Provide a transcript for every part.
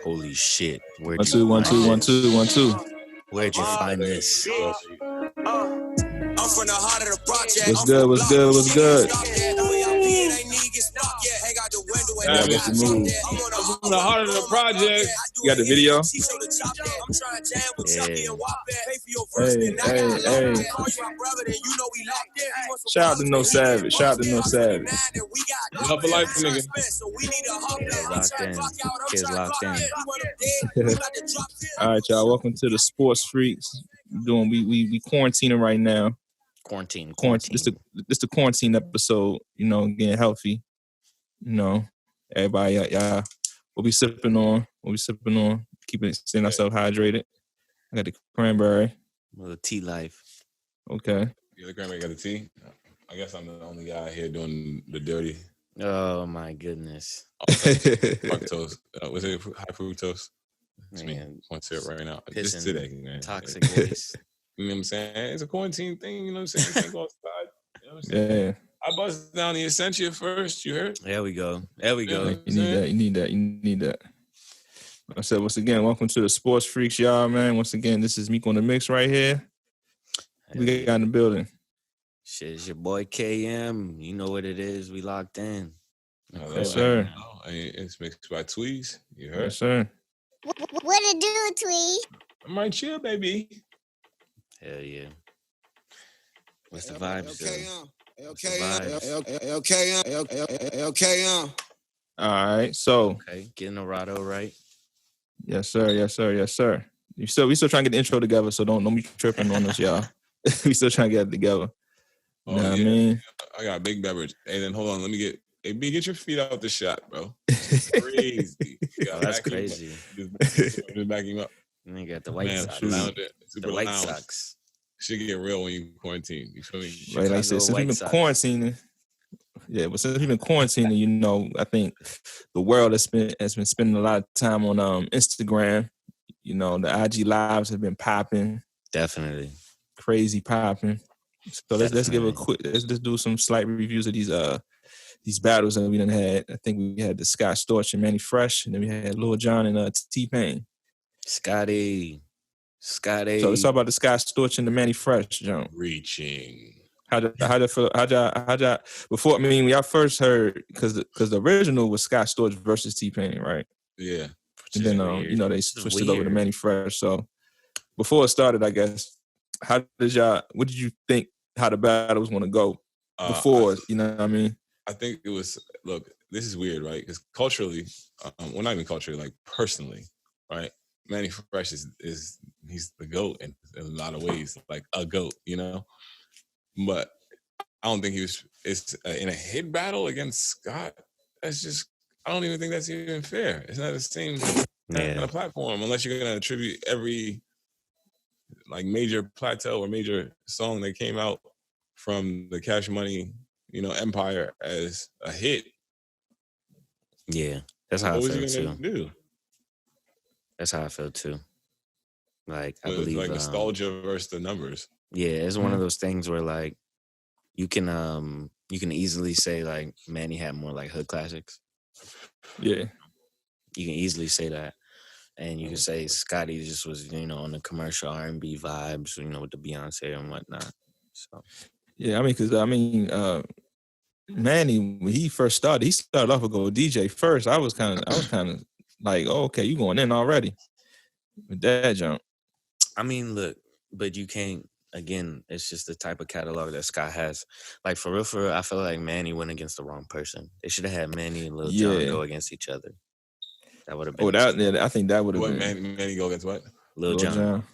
Holy shit. One, two, one, two, one, two, one, two. Where'd you find this? I'm from the heart of the project. What's good? What's good? What's good? Yeah, what's the move? I'm from the heart of the project. You got the video? Hey. Shout out to No Savage. Shout out to No Savage. Love for life, nigga. Locked in. Kids locked in. All right, y'all. Welcome to the Sports Freaks. We quarantining right now. Quarantine. This the quarantine episode. You know, getting healthy. You know, everybody, y'all. We'll be sipping on. Staying ourselves hydrated. I got the cranberry. Well, the tea life. Okay. Yeah, the cranberry got the tea. I guess I'm the only guy here doing the dirty. Oh my goodness. Fructose. Was it high fructose? It's me. One sip right now. Just today, man. Toxic waste. You know what I'm saying? It's a quarantine thing. You know what I'm saying? You can't go outside. You know what I'm saying? Yeah. I buzzed down the Essentia first. You heard? There we go. You need that. I said, once again, welcome to the Sports Freaks, y'all, man. Once again, this is Mique on the mix right here. We got in the building. Shit, it's your boy KM. You know what it is. We locked in. Yes, sir. It's mixed by Tweeze. You heard? Yes, sir. What it do, Tweeze? I'm right chill, baby. Hell yeah. What's the vibes, LKM. All right, so. Okay, getting a Rado right. Yes, sir. We still trying to get the intro together, so don't be tripping on us, y'all. We still trying to get it together. You know what I mean? I got a big beverage. Hey, then hold on, let me get. Hey, B, get your feet out the shot, bro. It's crazy. That's crazy. Just back him up. And you got the White Sox. The White Sox. Should get real when you quarantine. You feel me? Right, like I said, since we've been quarantining. Yeah, but since we've been quarantining, you know, I think the world has been spending a lot of time on Instagram. You know, the IG lives have been popping. Definitely. Crazy popping. So let's give a quick. Let's just do some slight reviews of these battles that we done had. I think we had the Scott Storch and Mannie Fresh, and then we had Lil Jon and T-Pain. Scotty. So let's talk about the Scott Storch and the Mannie Fresh, John. Reaching. How'd y'all before? I mean, when y'all first heard, because the original was Scott Storch versus T-Pain, right? Yeah. And then you know, they switched it over to Mannie Fresh. So before it started, I guess, what did you think how the battle was going to go before? You know what I mean? I think it was, look, this is weird, right? Because culturally, well, not even culturally, like personally, right? Mannie Fresh is he's the GOAT in a lot of ways, like a GOAT, you know? But I don't think it's in a hit battle against Scott. That's just, I don't even think that's even fair. It's not the same kind of platform unless you're going to attribute every like major plateau or major song that came out from the Cash Money, you know, empire as a hit. Yeah, that's how I feel too. Do? That's how I feel too. Like I believe, like nostalgia versus the numbers. Yeah, it's one of those things where like you can easily say like Mannie had more like hood classics. Yeah, you can easily say that, and you can say Scotty just was, you know, on the commercial R&B vibes, you know, with the Beyonce and whatnot. So yeah, I mean, because Mannie, when he started off with go DJ first. I was kind of like, oh, okay, you going in already with that jump. I mean, look, but you can't. Again, it's just the type of catalog that Scott has. Like for real, I feel like Mannie went against the wrong person. They should have had Mannie and Lil Jon go against each other. That would have been. I think that would have been. Mannie go against what? Lil Jon.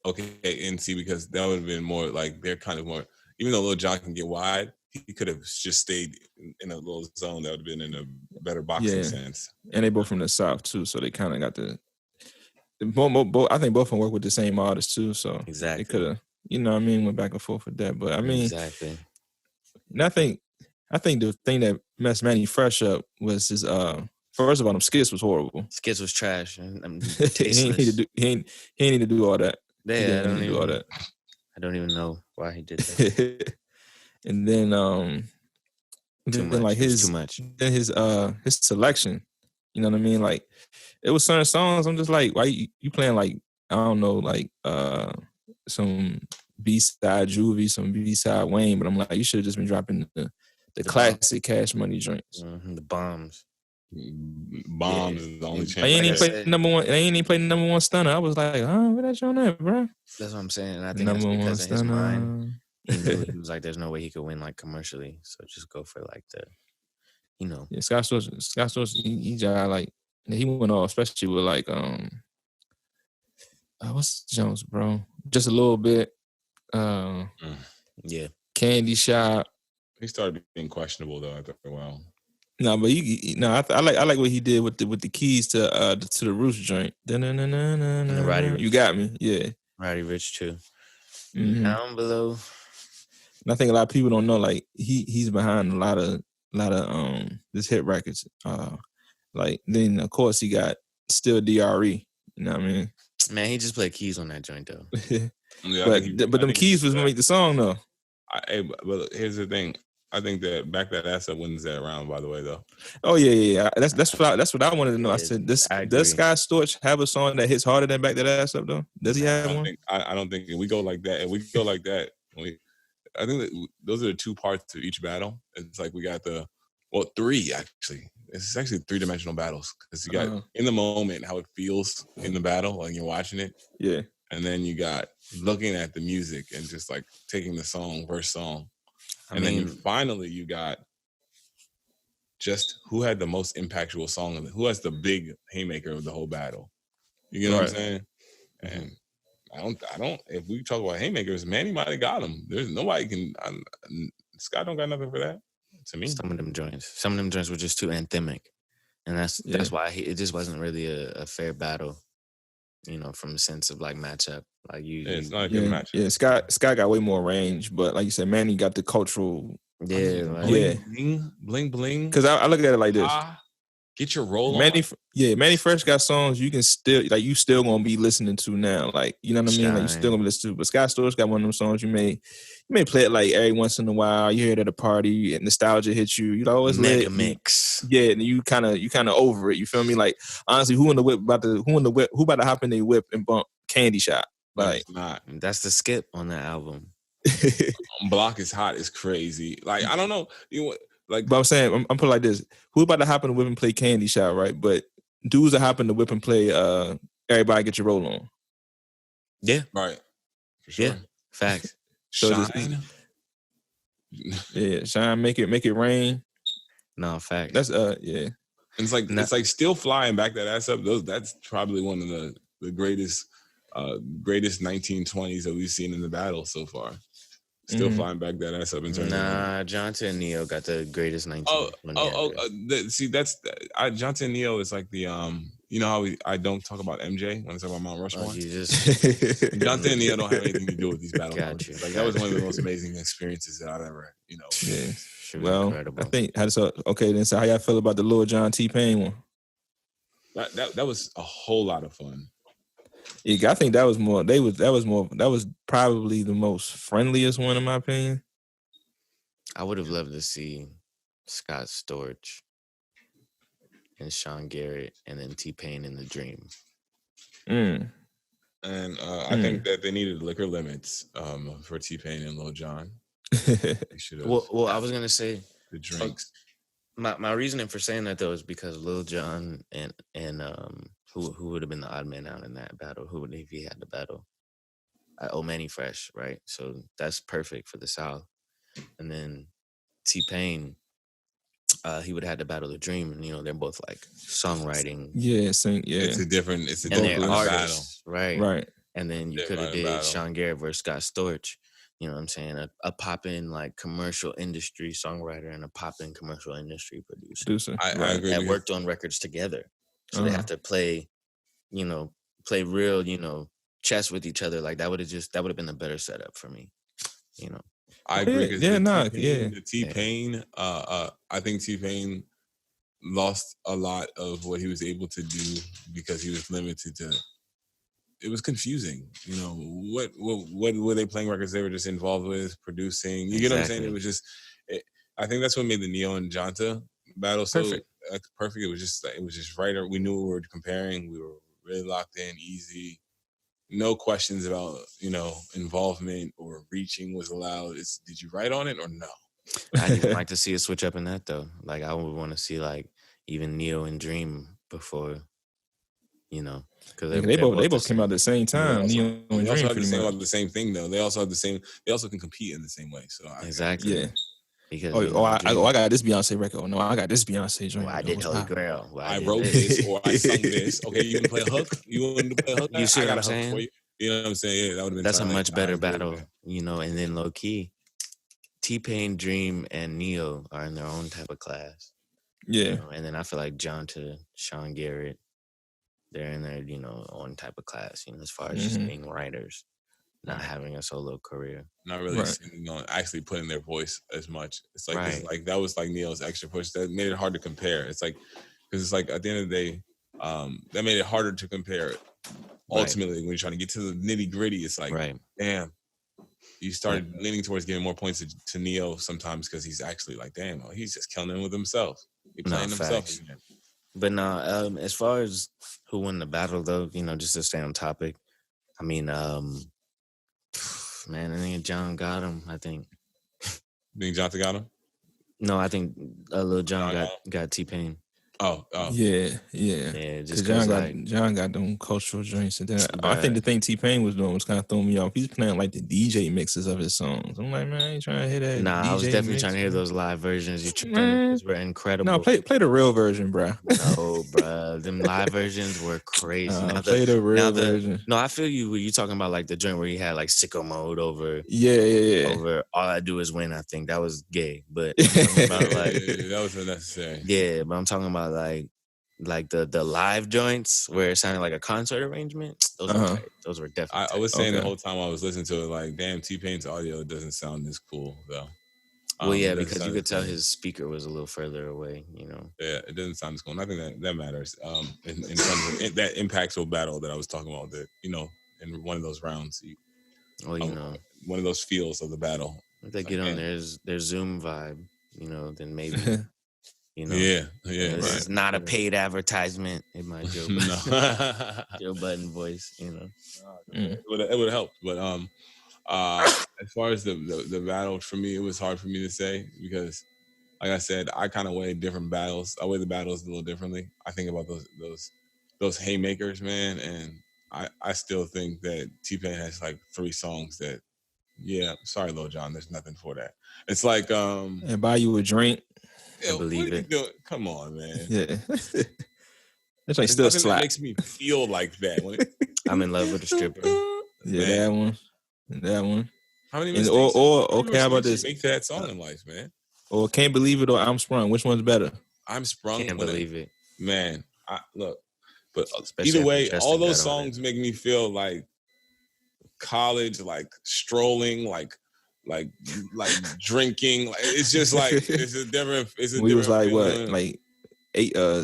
Okay, and see, because that would have been more like they're kind of more. Even though Lil Jon can get wide, he could have just stayed in a little zone that would have been in a better boxing sense. And they both from the South too, so they kind of got the. Both, I think both of them work with the same artist too, so exactly. They could have. You know what I mean? Went back and forth with that. But I mean, exactly. And I think the thing that messed Mannie Fresh up was his first of all, them skits was horrible. Skits was trash. He ain't need to do all that. Yeah, I don't need to do all that. I don't even know why he did that. And then like too much. Then his selection. You know what I mean? Like it was certain songs. I'm just like, why you playing like I don't know, like some B-side Juvie, some B-side Wayne, but I'm like, you should have just been dropping the classic Cash Money joints. Mm-hmm, the bombs. Bombs is the only chance. I ain't even played number one. I ain't even played number one stunner. I was like, where that on that, bro? That's what I'm saying. And I think number that's because in his mind, he knew he was like, there's no way he could win like commercially. So just go for like the, you know. Yeah, Scott Storch, he just like he went off, especially with like what's Jones, bro? Just a little bit. Yeah. Candy Shop. He started being questionable though after a while. No, but I like what he did with the keys to the Roots joint. Roddy, you got me, yeah. Roddy Ricch too. Mm-hmm. Down below. And I think a lot of people don't know, like he's behind a lot of this hit records. Like then of course he got Still DRE. You know what I mean? Man, he just played keys on that joint though. Yeah, but them keys was what make the song though. But here's the thing. I think that Back That Ass Up wins that round, by the way, though. Oh yeah. That's what I wanted to know. I said, does Scott Storch have a song that hits harder than Back That Ass Up though? Does he have one? I don't think if we go like that. I think that those are the two parts to each battle. It's like we got three actually. It's actually 3-dimensional battles because you got in the moment how it feels in the battle when you're watching it. Yeah. And then you got looking at the music and just like taking the song verse song. Then finally you got just who had the most impactful song, who has the big haymaker of the whole battle. You get what I'm saying? And I don't. If we talk about haymakers, Mannie might have got him. There's nobody can. Scott don't got nothing for that. To me, some of them joints were just too anthemic, and that's why it just wasn't really a fair battle. You know, from a sense of like matchup, like it's not a good matchup. Yeah, Scott got way more range, but like you said, Mannie got the cultural. Bling bling. Because I look at it like this: get your roll on. Mannie Fresh got songs you can still gonna be listening to now. Like you know what I mean? Like you still gonna be listening to. But Scott Storch got one of them songs you may play it like every once in a while. You hear it at a party, and nostalgia hits you. You know, always mega mix. Yeah, and you kind of over it. You feel me? Like honestly, who about to hop in their whip and bump Candy Shop? Like not. That's the skip on that album. Block is hot is crazy. Like I don't know. But I'm saying I'm put like this: who about to hop in the whip and play Candy Shop, right? But dudes are hopping the whip and play Everybody Get Your Roll On. Yeah, right. For sure. Yeah, facts. So Shine. Shine, make it rain. No, facts. That's yeah. And it's like still flying back that ass up. That's probably one of the greatest 1920s that we've seen in the battle so far. Still flying back that ass up in terms of Jonta and Neo got the greatest 1920s. See, that's Jonta and Neo is like the you know how I don't talk about MJ when I talk about Mount Rushmore. Jonta and Neo don't have anything to do with these battles. Like that was one of the most amazing experiences that I've ever, Yeah. Well, incredible. I think okay. Then so how y'all feel about the Lil Jon T-Pain one? That was a whole lot of fun. Yeah, I think that was more. That was probably the most friendliest one in my opinion. I would have loved to see Scott Storch and Sean Garrett, and then T-Pain in the Dream. And I think that they needed liquor limits for T-Pain and Lil Jon. Well, I was gonna say the drinks. My reasoning for saying that though is because Lil Jon and who would have been the odd man out in that battle? Who would if he had the battle? Mannie Fresh, right? So that's perfect for the South. And then T-Pain, he would have had to battle the Dream, and they're both like songwriting. Yeah, It's a different battle, right? Right. And then you could have did Sean Garrett versus Scott Storch. You know what I'm saying? A poppin' like commercial industry songwriter and a poppin' commercial industry producer. I agree. That worked on records together. So they have to play real, chess with each other. Like that would have been a better setup for me. I agree. The T-Pain, I think T-Pain lost a lot of what he was able to do because he was limited to it was confusing. You know, what were they playing records they were just involved with, producing? You get what I'm saying? It was just, I think that's what made the Neo and Jonta battle so perfect. It was just right. We knew what we were comparing. We were really locked in, easy. No questions about, you know, involvement or reaching was allowed. Did you write on it or no? I'd even like to see a switch up in that though. Like I would want to see like even Neo and Dream before, you know, because they both came out at the same time. They Neo and also Dream have the same thing though. They also can compete in the same way. So exactly. Yeah. Because I got this Beyonce record. Oh, no, I got this Beyonce joint. Well, I did Holy Grail. Well, I wrote this or I sung this. Okay, you want to play a hook? You see what I'm saying? For you. You know what I'm saying? Yeah, that would have been. That's a much better battle, you know. And then low key, T-Pain, Dream, and Neo are in their own type of class. Yeah. You know? And then I feel like Jonta, Sean Garrett, they're in their, you know, own type of class. You know, as far as just being writers. Not having a solo career, not really singing on, actually putting their voice as much. It's like it's like that was like Neo's extra push that made it hard to compare. It's like because it's like at the end of the day, that made it harder to compare. Ultimately, when you're trying to get to the nitty gritty, it's like, damn, you started leaning towards giving more points to Neo sometimes because he's actually like, damn, he's just killing it with himself. He's playing himself again. But now, as far as who won the battle, though, you know, just to stay on topic, I mean, man, I think John got him. I think. You think Jonta got him? No, I think Lil Jon got T-Pain. Oh. Yeah. Just John got them cultural joints, and then I think the thing T-Pain was doing was kind of throwing me off. He's playing like the DJ mixes of his songs. I'm like, man, I ain't trying to hear that. Nah, DJ I was definitely mix, trying to hear those live versions. Those were incredible. No, play the real version, bro. No, bro, them live versions were crazy. Play the real version. No, I feel you. When you talking about like the joint where he had like sicko mode over. Yeah. Over All I Do Is Win. I think that was gay, but I'm talking about like that was unnecessary. Yeah, but I'm talking about like the live joints where it sounded like a concert arrangement. Those were definitely. I was saying the whole time I was listening to it, like, damn, T-Pain's audio doesn't sound this cool though. Well, yeah, because you could tell his speaker was a little further away, you know. Yeah, it doesn't sound as cool. And I think that matters. In terms of that impactful battle that I was talking about, that, you know, in one of those rounds. Well, you know, one of those feels of the battle. If they get on their Zoom vibe, you know, then maybe. You know, this is not a paid advertisement in my Joe Budden voice. You know, it would have helped. But as far as the battle, for me, it was hard for me to say because, like I said, I kind of weigh different battles. I weigh the battles a little differently. I think about those haymakers, man, and I still think that T-Pain has like 3 songs that, sorry, Lil Jon, there's nothing for that. It's like and buy you a drink. I believe it. Come on, man. Yeah. It's like still slap. That makes me feel like that. I'm in love with the stripper. Yeah, man. That one. How many mistakes? Or okay, how about this? Make that song in life, man. Or Can't Believe It or I'm Sprung. Which one's better? I'm Sprung. Can't believe it. Man, look. But especially either way, all those songs make me feel like college, like strolling, like drinking. Like, it's just like it's a different. We was like feeling. What, like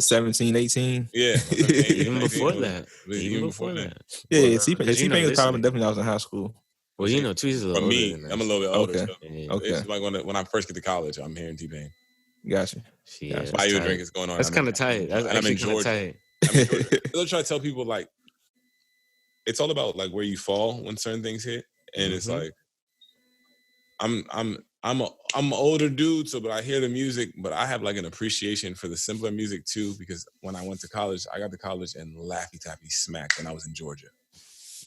17, 18? Yeah, even before that. Even before that. Yeah, T-Pain was probably definitely I was in high school. Well, you know, Tweeze is a little older than I'm a little bit older. Okay. So it's like when I first get to college, I'm hearing T-Pain. Gotcha. Buy you a drink is going on. That's kind of tight. That's actually kind of tight. I'm trying to tell people like it's all about like where you fall when certain things hit, and it's like I'm an older dude, but I hear the music, but I have like an appreciation for the simpler music too, because when I went to college, I got to college and Laffy Taffy smacked when I was in Georgia.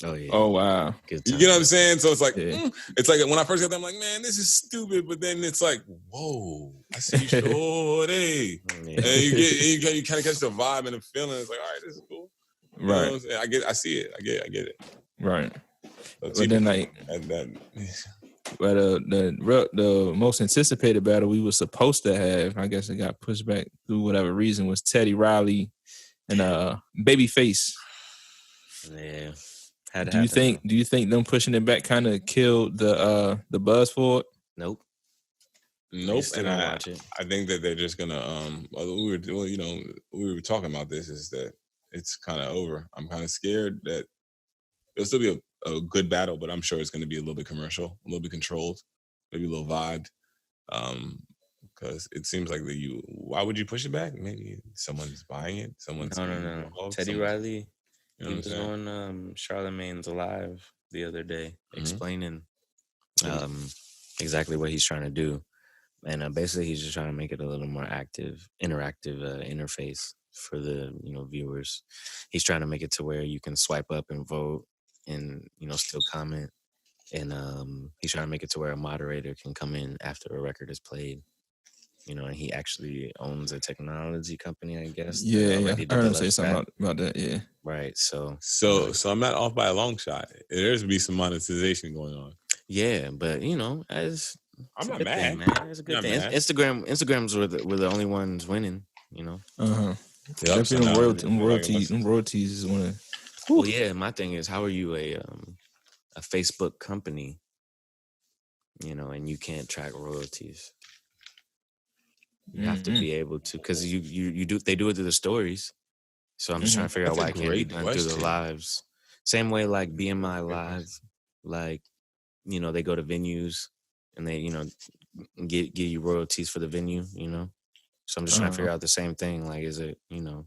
Oh yeah. Oh wow. You know what I'm saying? So it's like it's like when I first got there, I'm like, man, this is stupid. But then it's like, whoa, I see you, shorty. And you kind of catch the vibe and the feeling. It's like, all right, this is cool. You know what I'm saying? I see it. I get it. Right. So but then like but the most anticipated battle we were supposed to have, I guess it got pushed back through whatever reason, was Teddy Riley and Babyface. Yeah. Do you think them pushing it back kind of killed the buzz for it? Nope. And I think that they're we were talking about this, is that it's kind of over. I'm kind of scared that it'll still be a good battle, but I'm sure it's going to be a little bit commercial, a little bit controlled, maybe a little vibed. Because it seems like why would you push it back? Maybe someone's buying it. Someone's no. Teddy Riley, he was on Charlemagne's Live the other day, explaining exactly what he's trying to do. And basically, he's just trying to make it a little more interactive interface for the viewers. He's trying to make it to where you can swipe up and vote, and still comment. And he's trying to make it to where a moderator can come in after a record is played. And he actually owns a technology company, I guess. Yeah. I heard him say something about that. Yeah. Right. So I'm not off by a long shot. There's be some monetization going on. Yeah, but as I'm not mad. Thing, man. It's a good thing. Instagrams were the only ones winning. Definitely royalties is one of. Well, yeah. My thing is, how are you a Facebook company? And you can't track royalties. You have to be able to, because they do it through the stories. So I'm just trying to figure out why it can't be done through the lives. Same way like BMI Live, like they go to venues and they give you royalties for the venue. So I'm just trying to figure out the same thing. Like, is it Well,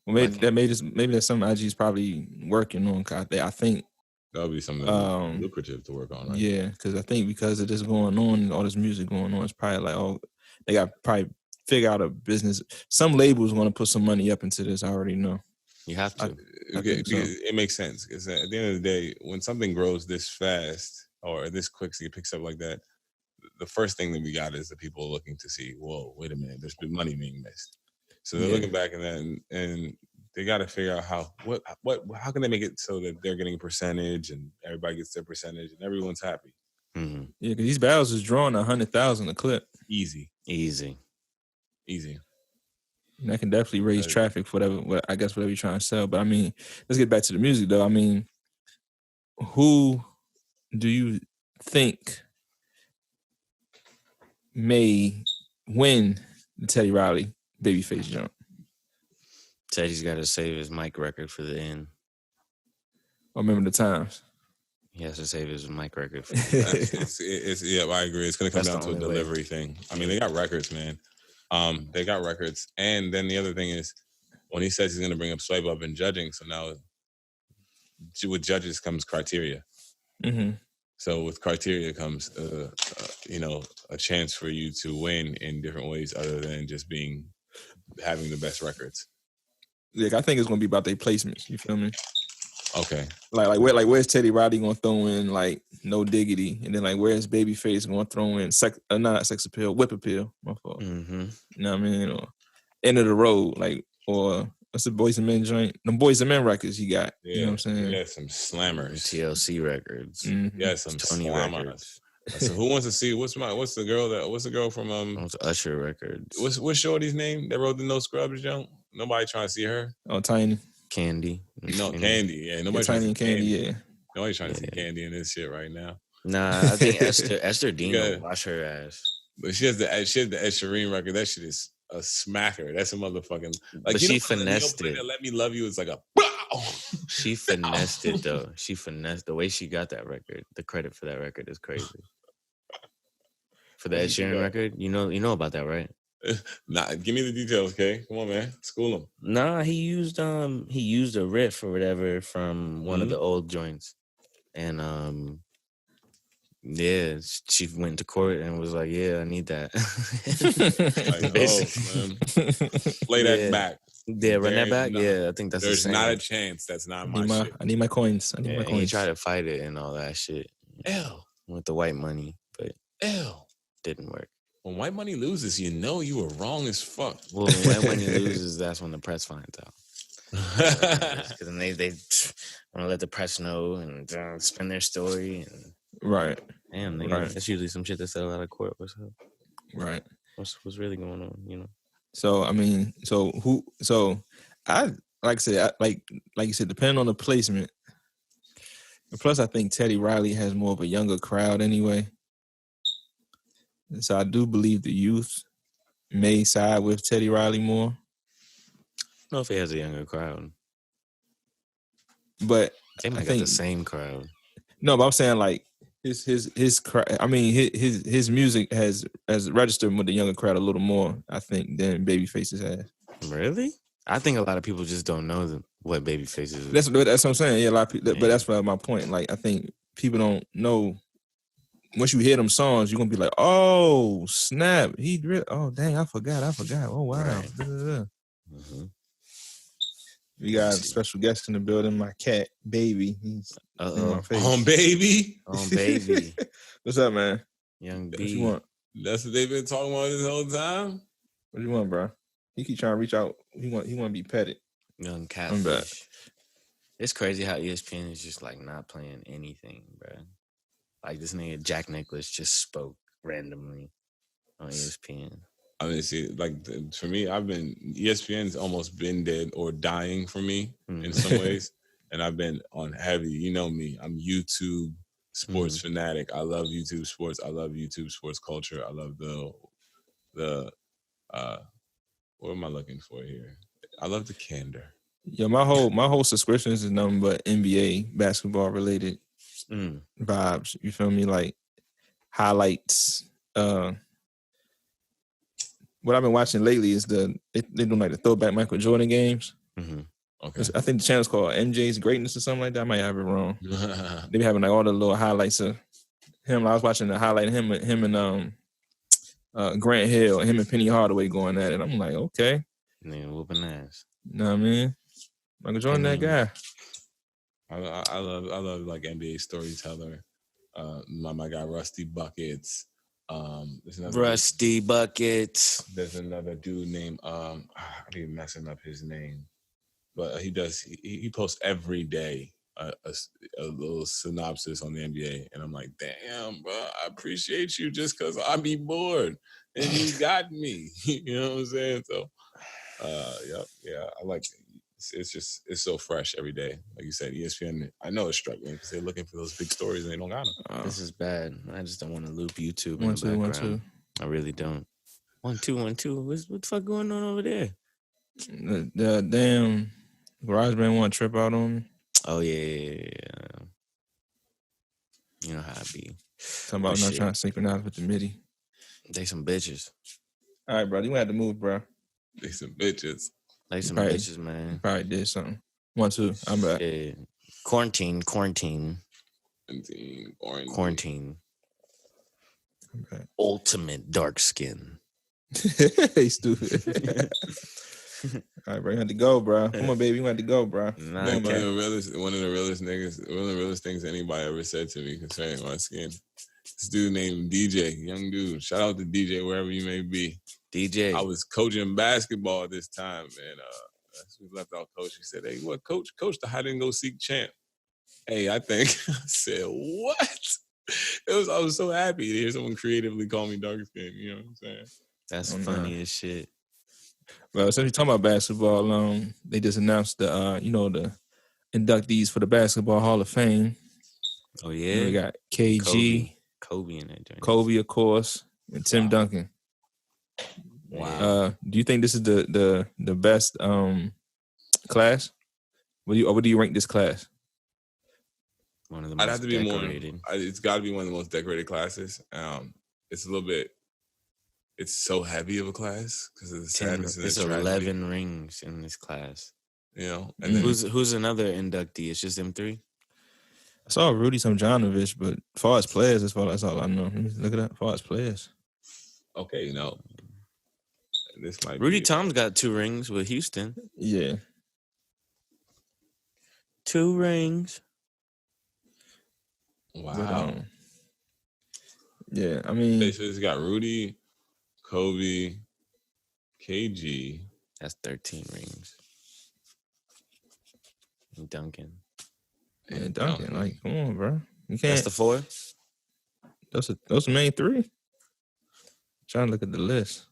maybe that's something IG's probably working on. I think that'll be something lucrative to work on. Right? Yeah, because I think because of this going on, all this music going on, it's probably like, they got to probably figure out a business. Some labels want to put some money up into this. I already know. You have to. It makes sense. Because at the end of the day, when something grows this fast or this quick, it picks up like that, the first thing that we got is the people looking to see, whoa, wait a minute, there's been money being missed. So they're looking back at that and they got to figure out how can they make it so that they're getting a percentage and everybody gets their percentage and everyone's happy. Mm-hmm. Yeah, because these battles is drawing 100,000 a clip. Easy. And that can definitely raise traffic for whatever you're trying to sell. But I mean, let's get back to the music though. I mean, who do you think may win the Teddy Riley Babyface jump? Teddy's got to save his Mique record for the end. I remember the times. He has to save his Mique record. I agree. It's going to come down to a delivery thing. I mean, they got records, man. They got records. And then the other thing is, when he says he's going to bring up swipe up and judging, so now with judges comes criteria. Mm-hmm. So with criteria comes, a chance for you to win in different ways other than just having the best records. Like, I think it's going to be about their placements. You feel me? Okay. Where's Teddy Riley gonna throw in like No Diggity, and then like where's Babyface gonna throw in not sex appeal, whip appeal? My fault. Mm-hmm. You know what I mean? Or End of the Road, or what's the Boys and Men joint? The Boys and Men records he got. Yeah, you know what I'm saying? Yeah, some slammers, TLC records. Mm-hmm. Yeah, some Tony slammers. records. So who wants to see what's the girl from What's Usher records? What's Shorty's name that wrote the No Scrubs junk? Nobody trying to see her. Oh, Tiny. Candy. No, Candy. Yeah, nobody Tiny and Candy. Yeah. Nobody's trying to see Candy in this shit right now. Nah, I think Esther Dean will wash her ass. But she has the Ed Sheeran record. That shit is a smacker. That's a motherfucking but she finessed it. Let Me Love You is like a. She finessed it though. She finessed the way she got that record. The credit for that record is crazy. For the Ed Sheeran record, you know about that, right? Nah, give me the details, okay? Come on, man. School him. Nah, he used a riff or whatever from one of the old joints. And she went to court and was like, yeah, I need that. Play that back. Yeah, run that back. Yeah, I think that's there's not a chance. That's not my shit. I need my coins. He tried to fight it and all that shit. With the white money, but didn't work. When white money loses, you know you were wrong as fuck. Well, when white money loses, that's when the press finds out. Because then they want to let the press know and spin their story. And, right. Damn, that's usually some shit that's settled out of court. What's up? Right. What's really going on? So I mean, I like I said, like you said, depending on the placement. Plus, I think Teddy Riley has more of a younger crowd anyway. And so I do believe the youth may side with Teddy Riley more. I don't know if he has a younger crowd. But They might got the same crowd. No, but I'm saying like his music has registered with the younger crowd a little more, I think, than Babyface's has. Really? I think a lot of people just don't know what Babyface is. That's what I'm saying. Yeah, a lot of people. But that's my point. Like, I think people don't know. Once you hear them songs, you're gonna be like, "Oh snap! Oh dang! I forgot. Oh wow!" Right. Mm-hmm. We got a special guest in the building. My cat, Baby. He's in my face. Baby. Baby. What's up, man? Young B. What you want? That's what they've been talking about this whole time. What do you want, bro? He keep trying to reach out. He want to be petted. Young catfish. It's crazy how ESPN is just like not playing anything, bro. Like this nigga Jack Nicklaus just spoke randomly on ESPN. I mean, see, like for me, ESPN's almost been dead or dying for me in some ways, and I've been on heavy. You know me, I'm YouTube sports fanatic. I love YouTube sports. I love YouTube sports culture. I love the what am I looking for here? I love the candor. Yeah, my whole subscription is nothing but NBA basketball related vibes. You feel me? Like highlights. What I've been watching lately is they're doing like the throwback Michael Jordan games. Mm-hmm. Okay. I think the channel's called MJ's Greatness or something like that. I might have it wrong. They be having like all the little highlights of him. I was watching the highlight of him and Grant Hill, him and Penny Hardaway going at it. I'm like, okay. Nigga whooping ass. You know what I mean? Michael Jordan, that guy. I love like NBA storyteller. My guy Rusty Buckets. Rusty Buckets. There's another dude named I'm even messing up his name, but he posts every day a little synopsis on the NBA, and I'm like, damn, bro, I appreciate you just because I be bored and you got me. You know what I'm saying? So, yeah, I like it. It's so fresh every day. Like you said, ESPN, I know it's struggling because they're looking for those big stories and they don't got them. This is bad. I just don't want to loop YouTube in the background. 1 2 1 2. I really don't. 1 2 1 2. What the fuck going on over there? The damn garage band want to trip out on me. Oh yeah. You know how I be. Talking about not trying to synchronize with the MIDI. They some bitches. All right, bro. You have to move, bro. They some bitches. Like some bitches, man. Probably did something. 1 2. I'm back. Yeah. Quarantine. I'm back. Ultimate dark skin. Hey, stupid. All right, bro. You had to go, bro. Come on, baby. You had to go, bro. One of the realest things anybody ever said to me concerning my skin. This dude named DJ, young dude. Shout out to DJ wherever you may be. DJ. I was coaching basketball this time, and as we left our coach, he said, "Hey, what, coach the hide and go seek champ?" Hey, I said, "What?" I was so happy to hear someone creatively call me dark skin. You know what I'm saying? That's funny as shit. Well, since we're talking about basketball, they just announced the the inductees for the Basketball Hall of Fame. Oh yeah, we got KG, Kobe in that joint. Kobe, of course, and Tim Duncan. Wow. Do you think this is the best class? What do you rank this class? One of the most decorated. It's got to be one of the most decorated classes. It's a little bit. It's so heavy of a class because of the sadness. There's 11 rings in this class. You know, and then who's another inductee? It's just them 3. I saw Rudy Tomjanovich, but as far as players, that's all I know. Look at that. As far as players. Okay, this might Rudy Tom's got 2 rings with Houston. Yeah. 2 rings. Wow. But, yeah, I mean, so it's got Rudy, Kobe, KG. That's 13 rings. And Duncan. Yeah, Duncan. Like, come on, bro. You can't. That's the 4? Those are the main 3. Trying to look at the list.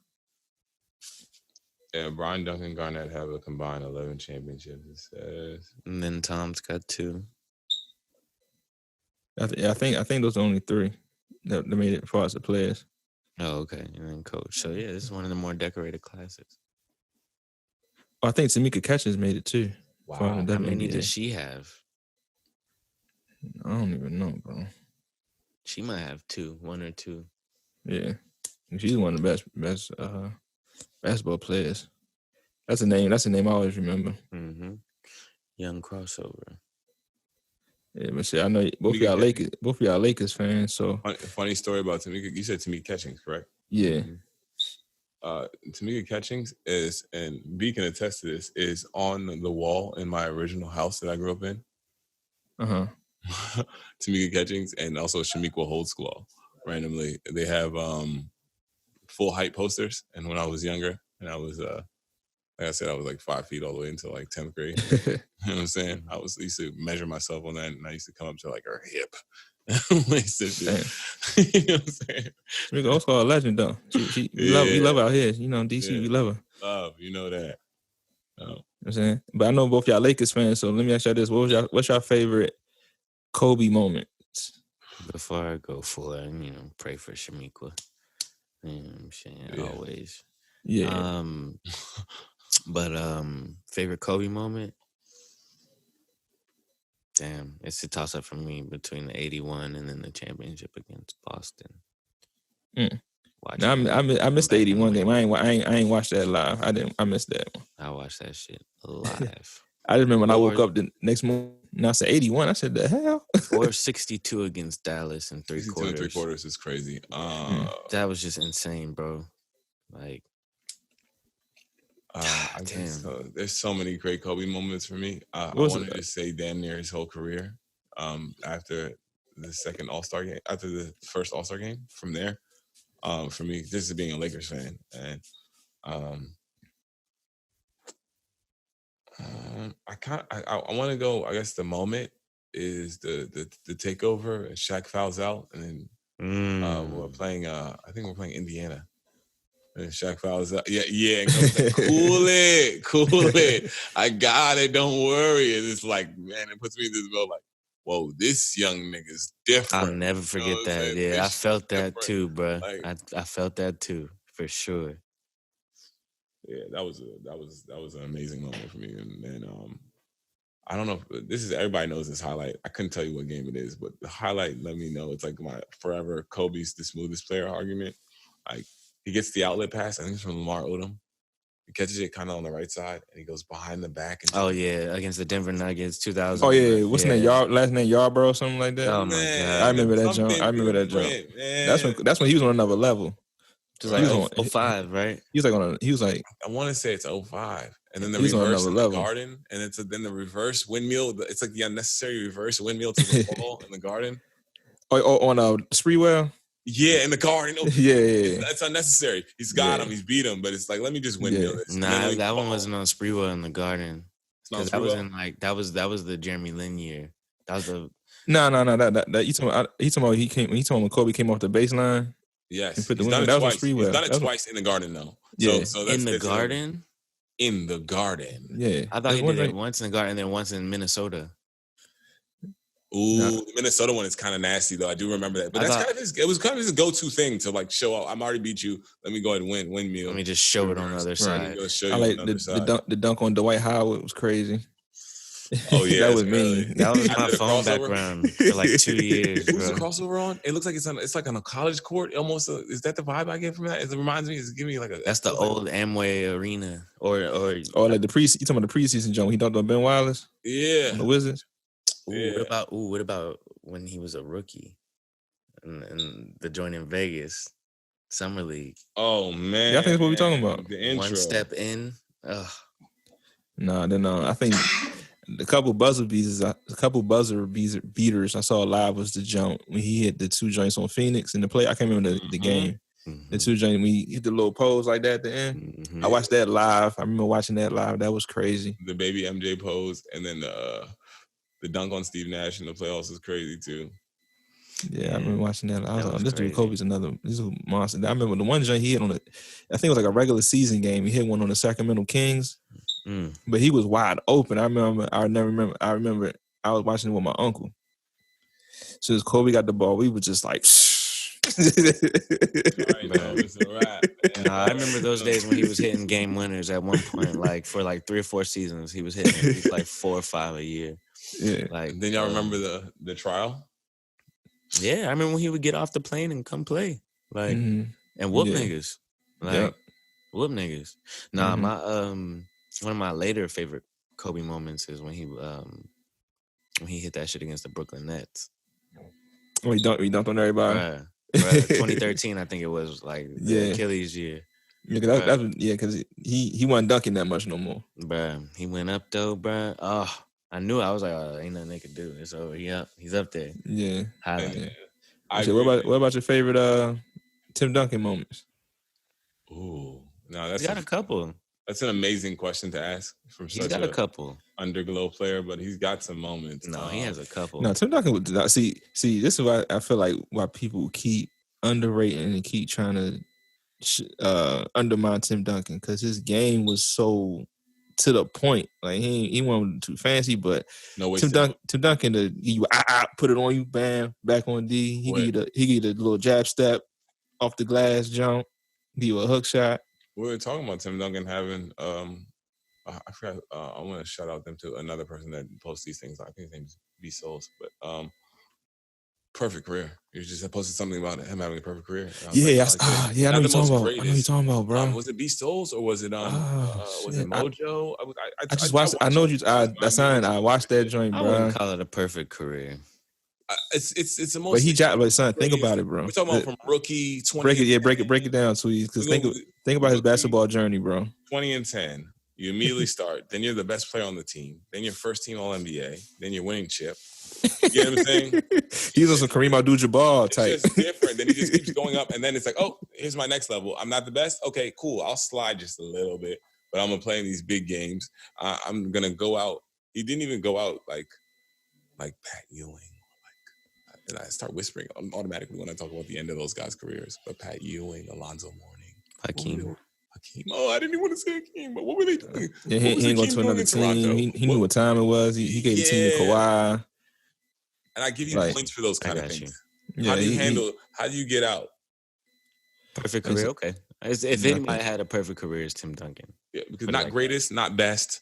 Yeah, Brian Duncan, Garnett have a combined 11 championships, it says. And then Tom's got 2. I think those are only 3 that made it as far as the players. Oh, okay. And then coach. So yeah, this is one of the more decorated classes. I think Tamika Catchings made it too. Wow. How many does she have? I don't even know, bro. She might have one or two. Yeah, she's one of the best basketball players. That's a name. That's a name I always remember. Mm-hmm. Young crossover. Yeah, but shit, I know both of y'all Lakers fans. So funny story about Tamika. You said Tamika Catchings, correct? Yeah. Tamika Catchings is, and B can attest to this, is on the wall in my original house that I grew up in. Tamika Catchings and also Shamiqua Holdsclaw. Randomly, they have full height posters. And when I was younger, and I was like I said, I was like 5 feet all the way until like 10th grade. You know what I'm saying? I used to measure myself on that, and I used to come up to like her hip. You know what I'm saying? Shamiqua Holdsclaw a legend though. We love out here. You know, DC, we love her. Love, you know that. You know what I'm saying? But I know both y'all Lakers fans, so let me ask y'all this. What's your favorite Kobe moment? Before I go for it, pray for Shamiqua. You know what I'm saying? Always. Yeah. But favorite Kobe moment? Damn, it's a toss-up for me between the 81 and then the championship against Boston. I missed the 81 game. I ain't watched that live. I missed that one. I watched that shit live. I just remember when I woke up the next morning and I said 81. I said, the hell? Or 62 against Dallas in 3 quarters. 62 and 3 quarters is crazy. That was just insane, bro. Like, damn. There's so many great Kobe moments for me. I wanted to say damn near his whole career. After the second All-Star game, after the first All-Star game, from there, for me, this is being a Lakers fan, and I want to go. I guess the moment is the takeover. And Shaq fouls out, and then we're playing. I think we're playing Indiana. And Shaq fouls out. Yeah. Cool it. I got it. Don't worry. And it's like, man, it puts me in this mode like, whoa, this young nigga's different. I'll never forget that. Yeah, I felt that too, bro. Like, I felt that too, for sure. Yeah, that was an amazing moment for me. And I don't know if this is, everybody knows this highlight. I couldn't tell you what game it is, but the highlight let me know it's like my forever Kobe's the smoothest player argument. Like, he gets the outlet pass. I think it's from Lamar Odom. He catches it kind of on the right side, and he goes behind the back. And against the Denver Nuggets, 2000. Oh, yeah. What's his name? Last name Yarbrough or something like that? Oh, my God. I remember that jump. That's when he was on another level. Just like 05, right? He was like. I want to say it's 05. And then the reverse in the garden. And then the reverse windmill. It's like the unnecessary reverse windmill to the ball in the garden. Oh, on Spreewell? Yeah, in the garden. Yeah. That's unnecessary. He's got him. He's beat him. But it's like, let me just windmill this. Nah, that one wasn't on Spreewell in the garden. Because that was in that was the Jeremy Lin year. That was the No. That he talking about when Kobe came off the baseline. Yes, he's done it twice. He's done it twice in the garden though. Yeah, so in the garden. In the garden. Yeah, I thought he did it once in the garden and then once in Minnesota. Ooh, the Minnesota one is kind of nasty though. I do remember that, but it was kind of his go-to thing to like show out. I'm already beat you. Let me go ahead and windmill. Let me just show it on the other side. I like the dunk on Dwight Howard was crazy. Oh yeah, that was mean. That was my phone background for like 2 years. Who's the crossover on? It looks like it's like on a college court. Almost, is that the vibe I get from that? It reminds me. It's giving me like a. That's the old Amway Arena, or like the you talking about the preseason jump? He talked about Ben Wallace. Yeah, the Wizards. What about when he was a rookie and the joint in Vegas, Summer League? Oh man, yeah, I think that's what we're talking about. The intro. One step in. No. I think. A couple buzzer beaters I saw live was the jump when he hit the 2 joints on Phoenix in the play. I can't remember the game. Mm-hmm. The 2 joints when he hit the little pose like that at the end. Mm-hmm. I watched that live. I remember watching that live. That was crazy. The baby MJ pose and then the dunk on Steve Nash in the playoffs was crazy too. Yeah, I remember watching that. I was like, this dude Kobe's this is a monster. I remember the one joint he hit on I think it was like a regular season game. He hit one on the Sacramento Kings. But he was wide open. I remember I was watching it with my uncle. So as Kobe got the ball, we were just like I remember those days when he was hitting game winners at one point, like for like 3 or 4 seasons. He was hitting like 4 or 5 a year. Yeah. Like, then y'all remember the trial? Yeah, I remember when he would get off the plane and come play, like, and whoop niggas, like, whoop niggas. Nah, my one of my later favorite Kobe moments is when he hit that shit against the Brooklyn Nets. Oh, he dunked on everybody. Bruh, 2013, I think it was, like, the Achilles year. Yeah, because he wasn't dunking that much no more. Bruh, he went up though, bruh. Oh, I knew it. I was like, oh, ain't nothing they could do. It's over. He's up there. Yeah. Highlight. What about your favorite Tim Duncan moments? Ooh, no, that's He's got a couple. That's an amazing question to ask from He's such got a couple underglow player, but he's got some moments. No, he has a couple. No, Tim Duncan would see. This is why I feel like why people keep underrating and keep trying to undermine Tim Duncan, because his game was so to the point. Like he wasn't too fancy, but Tim Duncan, he put it on you, bam, back on D. He give you the little jab step off the glass jump, give you a hook shot. We were talking about Tim Duncan having I forgot. I want to shout out them to another person that posts these things. I think his name is B Souls, but perfect career. You just posted something about him having a perfect career. I know you're talking about. I know you're talking about, bro. Was it B Souls or was it was it Mojo? I just watched. I know you. I watched that joint, bro. I wouldn't call it a perfect career. It's the most. But but son, think about it, bro. We're talking about from rookie 20. Break it down, Tweeze. Because think about his basketball journey, bro. 20 and 10. You immediately start. Then you're the best player on the team. Then you're first team All NBA. Then you're winning chip. You get what I'm saying? He's also Kareem Abdul-Jabbar type. It's just different. Then he just keeps going up, and then it's like, oh, here's my next level. I'm not the best. Okay, cool. I'll slide just a little bit, but I'm gonna play in these big games. I'm gonna go out. He didn't even go out like Pat Ewing. And I start whispering automatically when I talk about the end of those guys' careers. But Pat Ewing, Alonzo Mourning, Hakeem. Oh, I didn't even want to say Hakeem, but what were they doing? Yeah, he ain't going to another team. He knew what time it was. He gave the team to Kawhi. And I give you points for those kind of things. Yeah, how do you get out? Perfect career, okay. If anybody had a perfect career, it's Tim Duncan. Yeah, because not greatest, not best.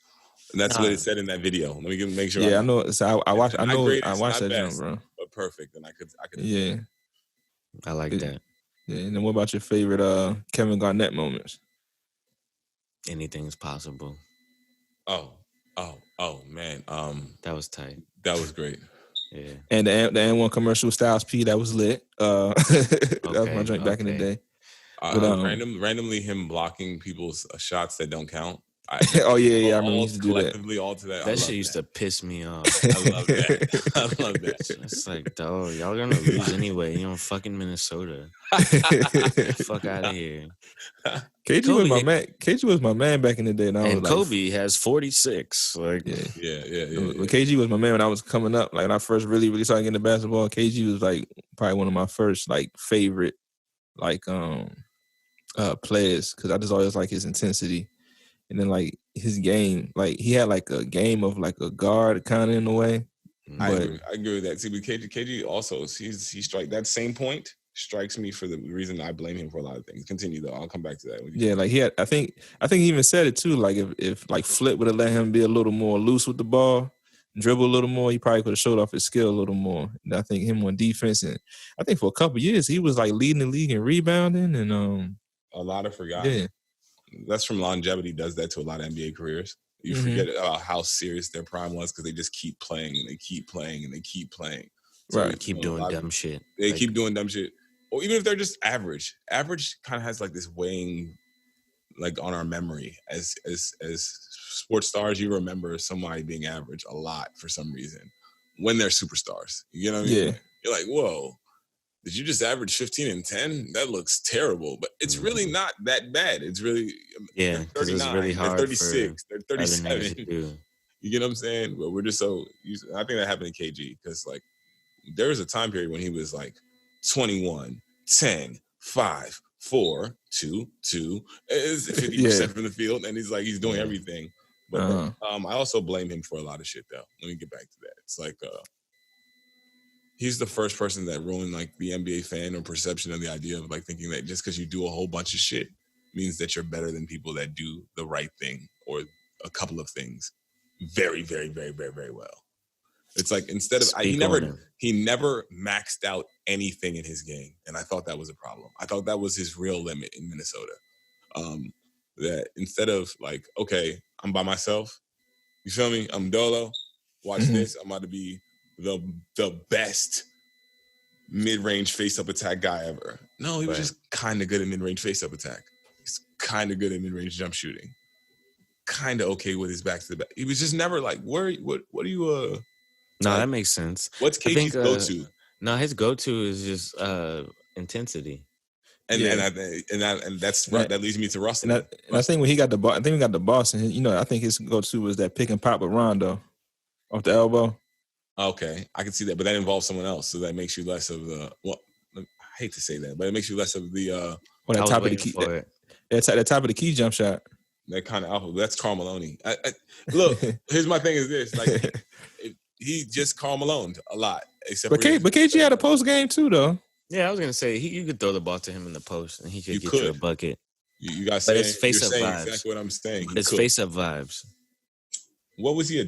And that's what it said in that video. Let me make sure. Yeah, I know. So I watched that jump, bro. But perfect, and I could. Yeah, I like that. Yeah, and then what about your favorite Kevin Garnett moments? Anything's possible. Oh, man. That was tight. That was great. Yeah. And the N1 commercial Styles P, that was lit. That was my joint back in the day. Randomly him blocking people's shots that don't count. I remember he used to do that. All to that. That shit used to piss me off. I love that. I love that. It's like, dog, y'all gonna lose anyway. You're in fucking Minnesota. Fuck out of here. KG was my man back in the day. And Kobe has 46. Like, yeah. When KG was my man when I was coming up. Like when I first really started getting into basketball, KG was like probably one of my first like favorite like players, because I just always like his intensity. And then like his game, like he had like a game of like a guard kind of in a way. I agree with that. See, but KG also, he strike that same point strikes me for the reason I blame him for a lot of things. Continue though. I'll come back to that. Yeah, like I think he even said it too. Like if like Flip would have let him be a little more loose with the ball, dribble a little more, he probably could have showed off his skill a little more. And I think him on defense, and I think for a couple of years he was like leading the league in rebounding and a lot of forgotten. Yeah. That's from longevity. Does that to a lot of NBA careers. You forget how serious their prime was because they just keep playing and they keep playing and they keep playing. So right. They keep doing dumb shit. They keep doing dumb shit. Or even if they're just average. Average kind of has like this weighing like on our memory. As sports stars, you remember somebody being average a lot for some reason when they're superstars. You know what I mean? Yeah. You're like, whoa. Did you just average 15 and 10? That looks terrible. But it's really not that bad. It's really, they're 39, it's really hard, they're 36, they're 37. You get what I'm saying? But we're just so used. I think that happened in KG because, like, there was a time period when he was like 21, 10, 5, 4, 2, 2. It's 50% from the field. And he's doing everything. But I also blame him for a lot of shit, though. Let me get back to that. It's like, he's the first person that ruined like the NBA fan or perception of the idea of like thinking that just because you do a whole bunch of shit means that you're better than people that do the right thing or a couple of things very, very, very, very, very well. It's like instead of he never maxed out anything in his game, and I thought that was a problem. I thought that was his real limit in Minnesota. That instead of like, okay, I'm by myself, you feel me? I'm dolo. Watch this. I'm about to be the best mid-range face-up attack guy ever. No, he was just kind of good at mid-range face-up attack. He's kind of good at mid-range jump shooting. Kind of okay with his back to the back. He was just never like, what are you No, that makes sense. What's KG's go-to? No, his go-to is just intensity. And that's right. That leads me to Russell. And I think when he got the ball, I think we got the Boston. I think his go-to was that pick and pop with Rondo off the elbow. Okay, I can see that, but that involves someone else, so that makes you less of the. Well, I hate to say that, but it makes you less of the. That top of the key. That top of the key jump shot. That kind of alpha. That's Karl Malone. Look, here's my thing: is this like he just Karl Malone a lot, except. But KG had a post game too, though. Yeah, I was gonna say you could throw the ball to him in the post, and he could get you a bucket. You guys, but it's face up vibes. Exactly what I'm saying. It's face up vibes. What was he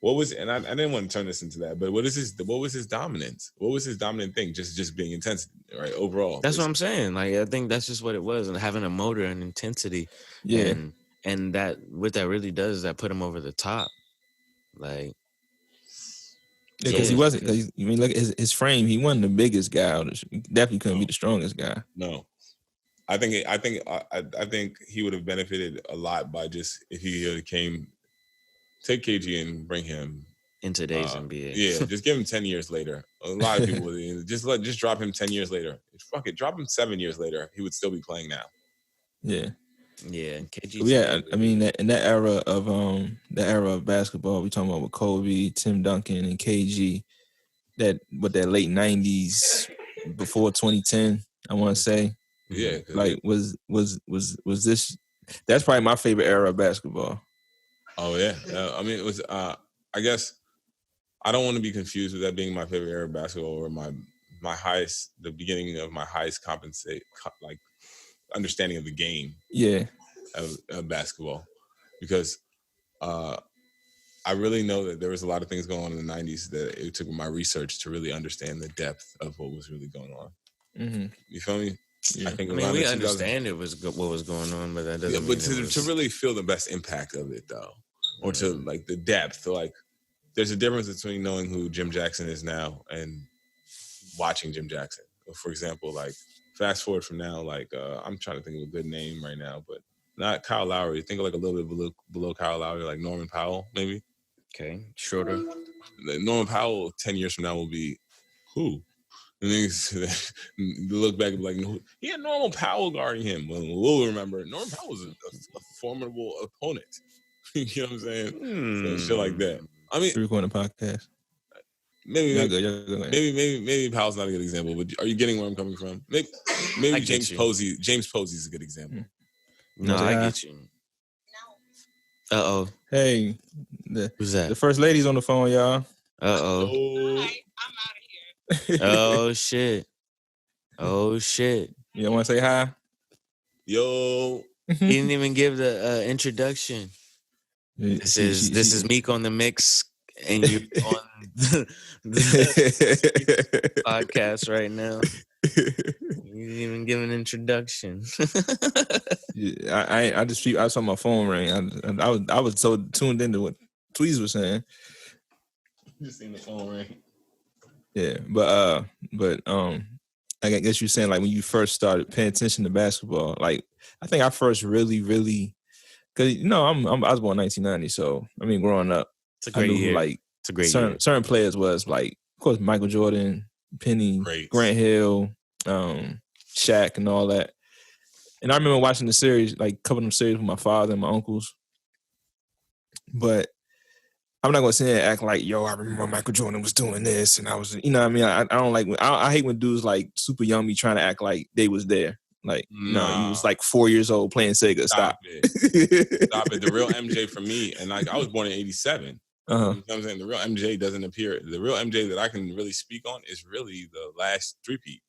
What was? And I didn't want to turn this into that, but what was his dominance? What was his dominant thing? Just being intense, right? Overall, that's what I'm saying. Like I think that's just what it was, and having a motor and intensity. Yeah, and that what that really does is that put him over the top, like. Yeah, because he wasn't. I mean, look at his frame. He wasn't the biggest guy. He definitely couldn't be the strongest guy. No, I think he would have benefited a lot by just if he came, take KG and bring him in today's NBA. Yeah, just give him 10 years later. A lot of people would just drop him 10 years later. Fuck it, drop him 7 years later. He would still be playing now. Yeah. Yeah, KG. Yeah, I mean in that era of basketball, we talking about with Kobe, Tim Duncan, and KG. That late 90s, before 2010, I want to say. Yeah, like was this? That's probably my favorite era of basketball. Oh yeah, I mean it was. I guess I don't want to be confused with that being my favorite era of basketball or my highest, the beginning of my highest understanding of the game. Yeah, of basketball, because I really know that there was a lot of things going on in the 90s that it took my research to really understand the depth of what was really going on. Mm-hmm. You feel me? Yeah. I mean, we understand what was going on, but that doesn't. Yeah, but to really feel the best impact of it, though, or to like the depth, like there's a difference between knowing who Jim Jackson is now and watching Jim Jackson. For example, like fast forward from now, like I'm trying to think of a good name right now, but not Kyle Lowry. Think of like a little bit below Kyle Lowry, like Norman Powell, maybe. Okay, shorter. Norman Powell 10 years from now will be who? And then you look back and be like, he had Norman Powell guarding him. Well, we'll remember Norman Powell was a formidable opponent. You know what I'm saying? So shit like that. I mean, we're recording a podcast. Maybe Powell's not a good example, but are you getting where I'm coming from? Maybe James Posey. James Posey is a good example. No, I get you. Uh-oh. Hey, who's that? The first lady's on the phone, y'all. Uh-oh. All right, I'm out of here. Oh, shit. Oh, shit. You want to say hi? Yo. He didn't even give the introduction. This is Mique on the mix, and you on the podcast right now. You didn't even give an introduction. I saw my phone ring. I was so tuned into what Tweeze was saying. Just seen the phone ring. Yeah, but I guess you're saying like when you first started paying attention to basketball. Like I think I first really, because I was born in 1990, so I mean growing up, it's a great year. Like it's a great certain players was like, of course, Michael Jordan, Penny, Grant Hill, Shaq, and all that. And I remember watching the series, like a couple of them series with my father and my uncles. But I'm not gonna sit there and act like, yo, I remember Michael Jordan was doing this, and I was, you know what I mean? I don't like. I hate when dudes like super young me trying to act like they was there. Like, no, he was like 4 years old playing Sega. Stop it. Stop it. The real MJ for me, and like I was born in '87. Uh-huh. You know what I'm saying? The real MJ doesn't appear. The real MJ that I can really speak on is really the last three-peat.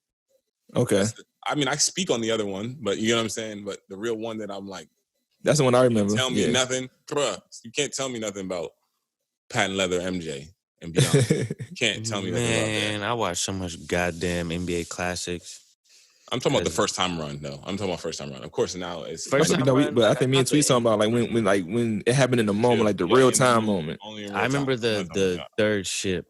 Okay. I mean, I speak on the other one, but you know what I'm saying? But the real one that I'm like, that's the one I remember. Tell me nothing. Bruh, you can't tell me nothing about patent leather MJ. and beyond. You can't tell me that they're out there. Man, I watched so much goddamn NBA classics. I'm talking about the first time run, though. I'm talking about first time run. Of course, now it's First time run, but I think me and Tweeze talking about like when it happened in the moment, like the real time moment. I remember the third ship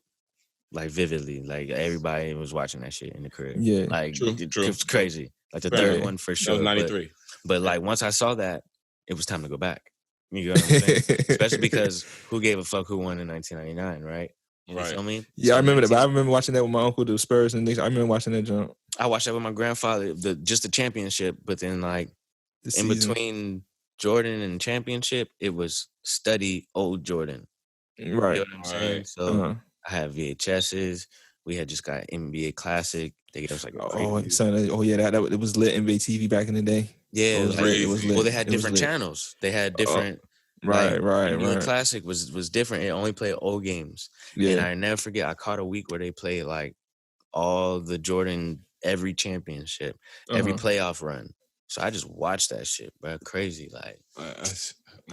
like vividly. Like everybody was watching that shit in the crib. Yeah, like true. It was crazy. Like the third one for sure. That was 93. But like once I saw that, it was time to go back. You know what I'm saying? Especially because who gave a fuck who won in 1999, right? You feel me? Yeah, I remember that. But I remember watching that with my uncle, the Spurs and Knicks. I remember watching that jump. I watched that with my grandfather, just the championship, but then like in between Jordan and championship, it was study old Jordan. Right. You know what I'm saying? So I had VHSs. We had just got NBA Classic. They gave us like it was lit NBA TV back in the day. Yeah, it was lit. Well, they had different channels. They had different. Right. Classic was different. It only played old games. Yeah. And I never forget, I caught a week where they played like all the Jordan, every championship, every playoff run. So I just watched that shit, bro. Crazy. Like,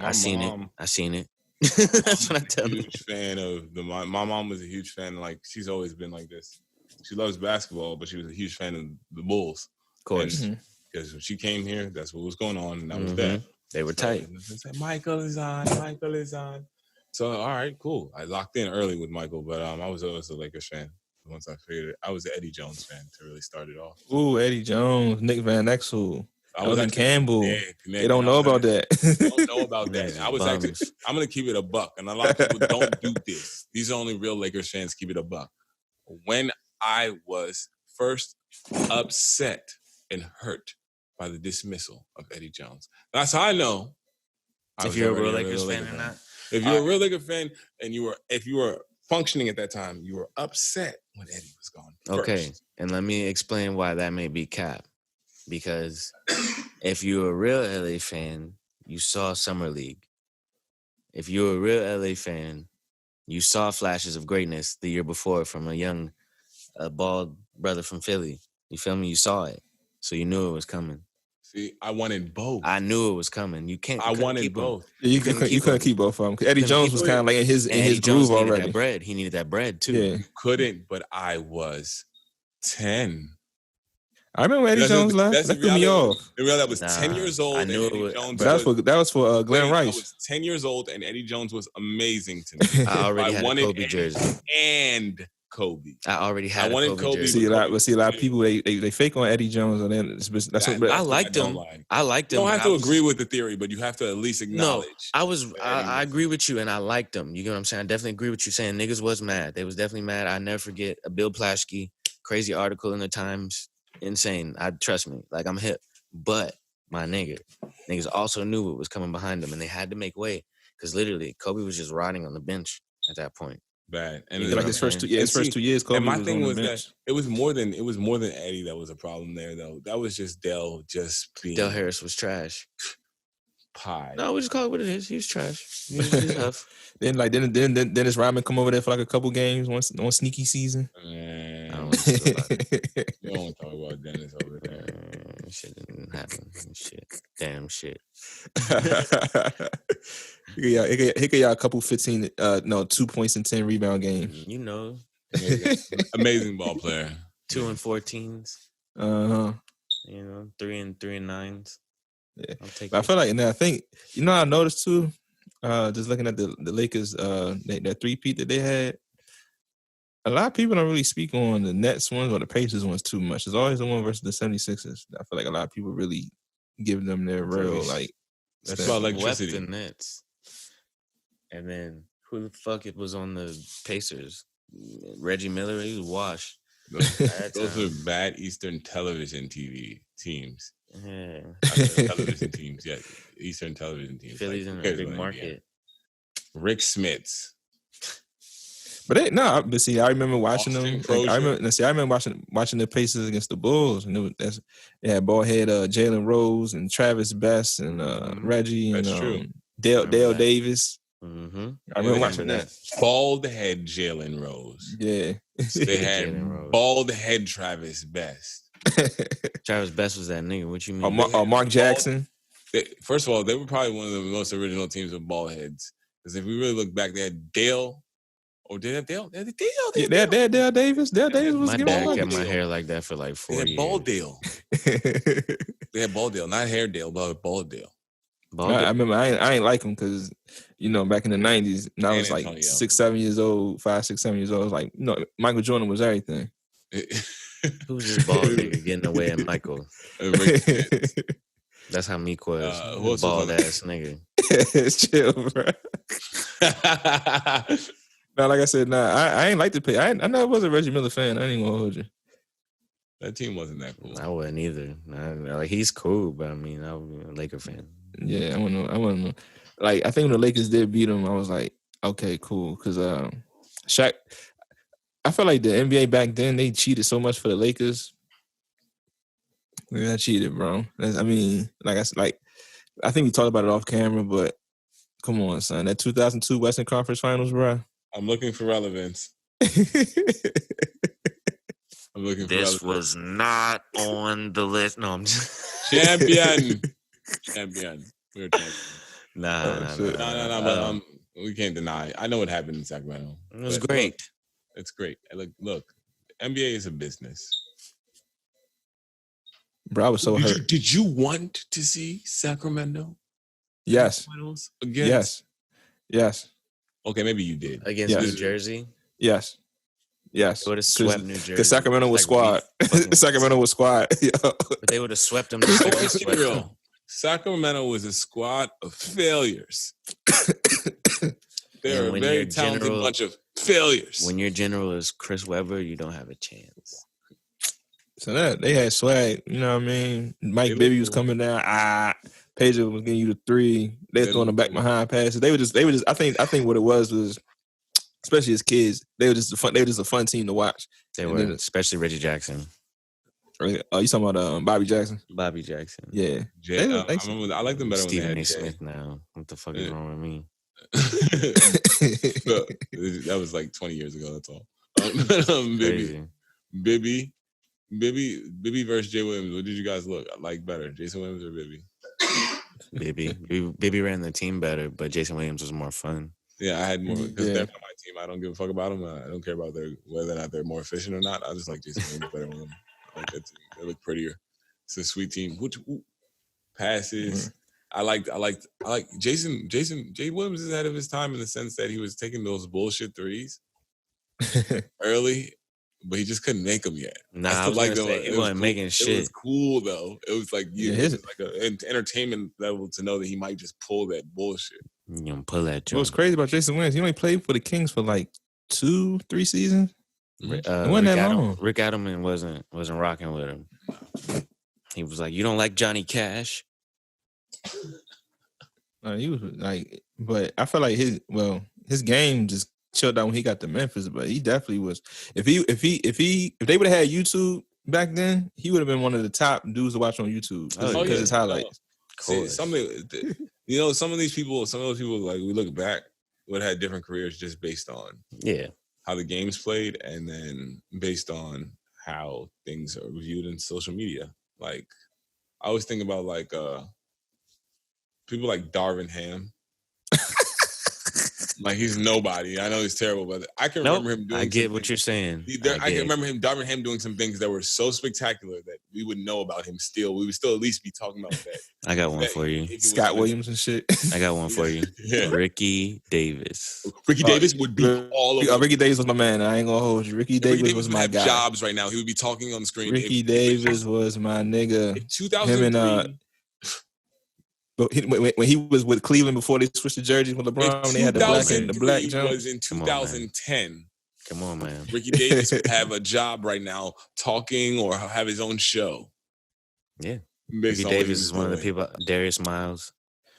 I seen it. That's what I tell you. Huge fan of my mom was a huge fan. Like, she's always been like this. She loves basketball, but she was a huge fan of the Bulls. Of course. Because when she came here, that's what was going on, and I was there. They were tight. Michael is on. So, all right, cool. I locked in early with Michael, but I was always a Lakers fan. Once I figured it, I was an Eddie Jones fan to really start it off. Ooh, Eddie Jones, Nick Van Exel. I was in Campbell. They don't know about that. They don't know about that. I was actually, I'm going to keep it a buck. And a lot of people don't do this. These are only real Lakers fans keep it a buck. When I was first upset and hurt by the dismissal of Eddie Jones. That's how I know. If you're a real Lakers fan or not. If you're a real Lakers fan and if you were functioning at that time, you were upset when Eddie was gone. Okay. And let me explain why that may be cap. Because if you're a real LA fan, you saw Summer League. If you're a real LA fan, you saw flashes of greatness the year before from a young, bald brother from Philly. You feel me? You saw it. So you knew it was coming. See, I wanted both. I knew it was coming. You can't. I wanted both. You couldn't keep both of them. Eddie Jones was kind of like in his groove already. That bread. He needed that bread too. Yeah. You couldn't, but I was 10. I remember Eddie Jones left. That threw me off. The real that was 10 years old. I knew it was. That was for Glenn Rice. I was 10 years old, and Eddie Jones was amazing to me. I already had a Kobe jersey and Kobe. I already had. I wanted Kobe. Jersey. See a lot of people they fake on Eddie Jones, and then I liked him. I liked him. You don't have to agree with the theory, but you have to at least acknowledge. No, I agree with you, and I liked him. You get what I'm saying? I definitely agree with you saying. Niggas was mad. They was definitely mad. I never forget a Bill Plaschke crazy article in the Times. Insane. Trust me. Like, I'm hip. But my niggas also knew what was coming behind them, and they had to make way because literally Kobe was just rotting on the bench at that point. Bad. And like his first 2 years, Kobe. And my was thing on was the bench. that it was more than Eddie that was a problem there, though. That was just Dell being Del Harris was trash. Pie. No, we just call it what it is. He was trash. He was tough. Then Dennis Rodman come over there for like a couple games one sneaky season. Man, I don't want to talk about it. You don't want to talk about Dennis over there. Shit didn't happen. Shit. Damn shit. He could y'all a couple 2 points and 10 rebound games. You know. Amazing ball player. 2 and 14s. You know, 3 and 9s. Yeah. I feel like, and I think, I noticed too, just looking at the Lakers, that three-peat that they had, a lot of people don't really speak on the Nets ones or the Pacers ones too much. It's always the one versus the 76ers. I feel like a lot of people really give them their real, like, that's about electricity. Swept the Nets. And then who the fuck it was on the Pacers? Reggie Miller, he was washed. Those are bad Eastern television TV teams. Yeah. Television teams, yeah. Eastern television teams. Philly's in a big market. Rick Smits. But I remember watching them. I remember watching the Pacers against the Bulls, and they had bald head Jalen Rose and Travis Best and Reggie and Dale Davis. Mm-hmm. I remember watching that. Bald head Jalen Rose. Yeah. They had bald head Travis Best. Travis Best was that nigga. What you mean? Mark Jackson. First of all, they were probably one of the most original teams with bald heads. Because if we really look back, they had Dale Oh, they had Dale. Yeah, they had Dale Davis. Dale Davis was My giving dad them kept money. my hair like that for like 4 years. They had Balldale. They had Balldale, not Hairdale, but Balldale. I remember I ain't like him because, back in the 90s, and I was like Antonio. 6, 7 years old, 5, 6, 7 years old. I was like, Michael Jordan was everything. Who's this bald nigga getting away at Michael? That's how Mique was. Bald ass nigga. Chill, bro. No, like I said, I ain't like to pay. I never was a Reggie Miller fan. I ain't gonna hold you. That team wasn't that cool. I wasn't either. Like he's cool, but I mean, I was a Laker fan. Yeah, I want to. Like I think when the Lakers did beat them, I was like, okay, cool, because Shaq. I felt like the NBA back then they cheated so much for the Lakers. Yeah, I cheated, bro. I think we talked about it off camera, but come on, son. That 2002 Western Conference Finals, bro. I'm looking for relevance. This was not on the list. No, I'm just champion. We're champion. Nah. But we can't deny. I know what happened in Sacramento. It was great. Look, it's great. Look, NBA is a business. Bro, I was so hurt. Did you want to see Sacramento? Yes. Finals against? Yes. Okay, maybe you did. Against New Jersey? Yes. They would have swept New Jersey. Because Sacramento was squad. Sacramento was squad. But they would have swept them. Sacramento was a squad of failures. They're a very talented bunch of failures. When your general is Chris Webber, you don't have a chance. So they had swag, you know what I mean? Mike Bibby was coming down. Pedro was getting you the three. They were throwing the back behind passes. They were just. I think what it was, especially as kids, they were just a fun team to watch. They were, especially Reggie Jackson. Oh, you talking about Bobby Jackson? Bobby Jackson. Yeah. I like them better Stephen when they A. had Smith now. What the fuck is wrong with me? That was like 20 years ago. That's all. Bibby versus Jay Williams. What did you guys like better, Jason Williams or Bibby? Bibby ran the team better, but Jason Williams was more fun. Yeah, I had more because they're not my team. I don't give a fuck about them. I don't care about whether or not they're more efficient or not. I just like Jason Williams better than them. I like that team. They look prettier. It's a sweet team. Passes. I like Jay Williams is ahead of his time in the sense that he was taking those bullshit threes early, but he just couldn't make them yet. Nah, he wasn't making shit. It was cool though. It was like it was like an entertainment level to know that he might just pull that bullshit. You know, pull that. What's crazy about Jason Williams? He only played for the Kings for like 2-3 seasons. It wasn't that long. Rick Adelman wasn't rocking with him. He was like, "You don't like Johnny Cash." He was like, but I feel like his game just chilled out when he got to Memphis. But he definitely was. If they would have had YouTube back then, he would have been one of the top dudes to watch on YouTube because his highlights. See, some of those people, like we look back, would have had different careers just based on how the game's played, and then based on how things are viewed in social media. Like I always think about like people like Darvin Ham. Like he's nobody. I know he's terrible, but I can remember him doing. I get what you're saying. I can remember Darvin Ham doing some things that were so spectacular that we would know about him still. We would still at least be talking about that. I got one for you. Scott Williams and shit. I got one for you. Yeah. Ricky Davis. Ricky Davis would be all over. Ricky Davis was my man. I ain't gonna hold you. Ricky Davis was my guy. Jobs right now. He would be talking on the screen. Ricky Davis was my nigga. In 2003. But when he was with Cleveland before they switched the jerseys with LeBron, they had the black jump. Was in 2010. Come on, man. Ricky Davis would have a job right now talking or have his own show. Yeah. Ricky Davis is one of the people. Darius Miles.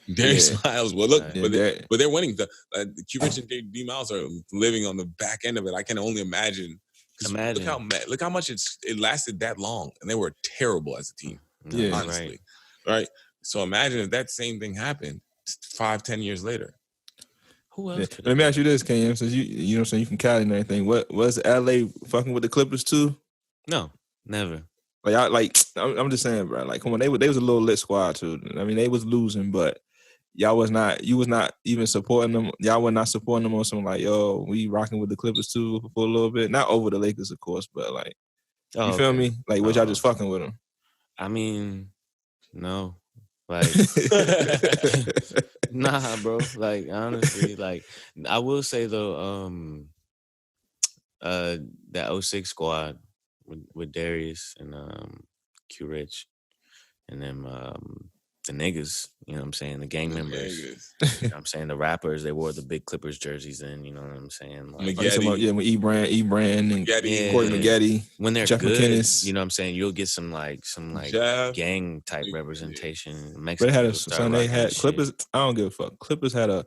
Miles. Well, look, but they're winning. Q Rich and D Miles are living on the back end of it. I can only imagine. Look how much it lasted that long, and they were terrible as a team. Honestly, right? So imagine if that same thing happened 5-10 years later. Who else? Let me ask you this, Cam. Since you know, so you can count and everything. What was LA fucking with the Clippers too? No, never. I'm just saying, bro. Like, come on, they was a little lit squad too. I mean, they was losing, but you was not even supporting them. Y'all were not supporting them on some like, yo, we rocking with the Clippers too for a little bit. Not over the Lakers, of course, but like, you feel me? Like, was y'all just fucking with them? I mean, no. Like, nah, bro. Like, honestly, like, I will say though, that 06 squad with Darius and Q Rich and then the niggas, you know what I'm saying, the gang members, you know what I'm saying, the rappers, they wore the big Clippers jerseys in, you know what I'm saying, like, with E-Brand and Corey Maggette, when they're Jeff good, McInnes. you know what I'm saying, you'll get some gang type representation. But they had Clippers. I don't give a fuck. Clippers had a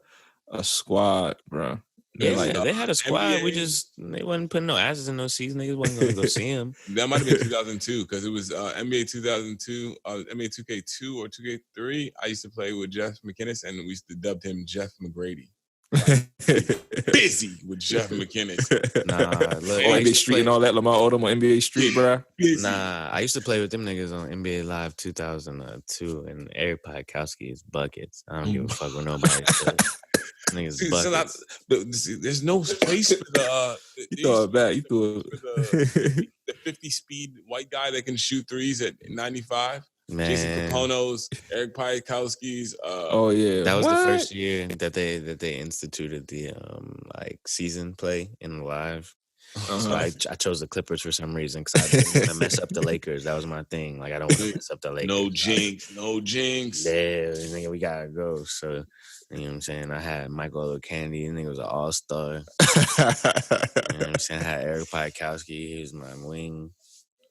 squad, bro. They had a squad. NBA, they wasn't putting no asses in those seats. Niggas wasn't gonna go see them. That might have been 2002 because it was NBA 2002, NBA 2K2 or 2K3. I used to play with Jeff McInnes, and we used to dub him Jeff McGrady. Like, busy with Jeff McInnes. Nah, look, NBA Street and all that. Lamar Odom on NBA Street, bro. Nah, I used to play with them niggas on NBA Live 2002, and Eric Piatkowski's buckets. I don't give a fuck what nobody says. Niggas buckets. There's no place for the. You throw it back. You threw the 50 speed white guy that can shoot threes at 95. Man. Jason Kapono's, Eric Piatkowski's. Oh yeah, that was the first year that they instituted the like season play in live. So I chose the Clippers for some reason because I didn't want to mess up the Lakers. That was my thing. Like, I don't want to mess up the Lakers. No jinx. Yeah, nigga, we gotta go. So, you know what I'm saying? I had Michael Candy. Nigga was an all-star. You know what I'm saying? I had Eric Piatkowski. He was my wing.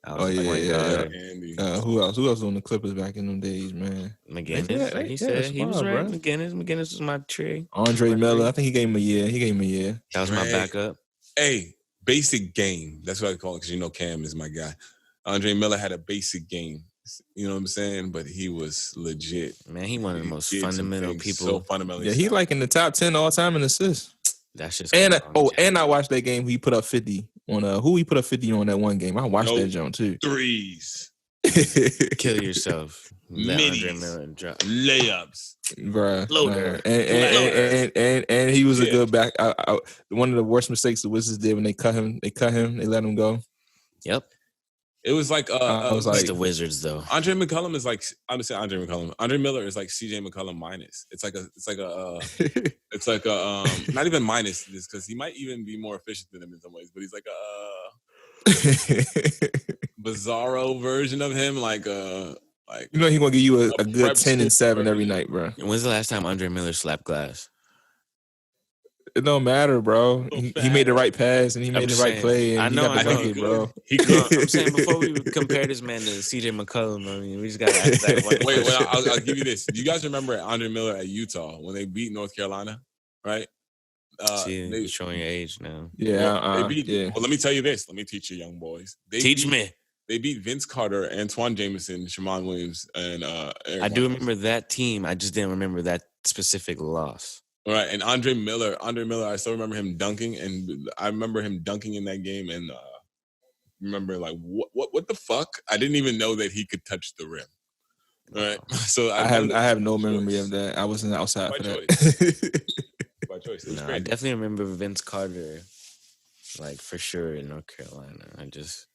Who else? Who else was on the Clippers back in them days, man? McGinnis. Like he said, he was right. McGinnis was my tree. Andre Miller. I think he gave him a year. That was my backup. Hey, basic game. That's what I call it because you know Cam is my guy. Andre Miller had a basic game. You know what I'm saying? But he was legit. Man, he one of the most fundamental people. So fundamental. Yeah, he like in the top 10 all time in assists. That's just and I watched that game. He put up 50 on who he put up 50 on that one game. I watched that joint too. Threes. Kill yourself. Layups. Bruh. Loader. And he was a good back. One of the worst mistakes the Wizards did when they cut him, they let him go. Yep. It was like I was like the Wizards though. Andre McCollum is like I'm saying Andre McCollum. Andre Miller is like CJ McCollum minus. It's like a not even minus this because he might even be more efficient than him in some ways, but he's like a bizarro version of him, like you know he gonna give you a good 10 and 7 every night, bro. When's the last time Andre Miller slapped glass? It don't matter, bro. He made the right pass and he made the right play. And I know, bro. I'm saying before we compare this man to CJ McCollum, I mean, we just got to ask that one. Wait, I'll give you this. Do you guys remember Andre Miller at Utah when they beat North Carolina? Right? You're showing your age now. Yeah. They beat. Yeah. Well, let me tell you this. Let me teach you, young boys. Teach me. They beat Vince Carter, Antoine Jameson, Shammond Williams, and Eric I do remember that team. I just didn't remember that specific loss. Right, and Andre Miller, I still remember him dunking, and I remember him dunking in that game, and remember like what the fuck? I didn't even know that he could touch the rim. Right, so I have no memory of that. I wasn't outside for that. By choice, no, I definitely remember Vince Carter, like for sure in North Carolina. I just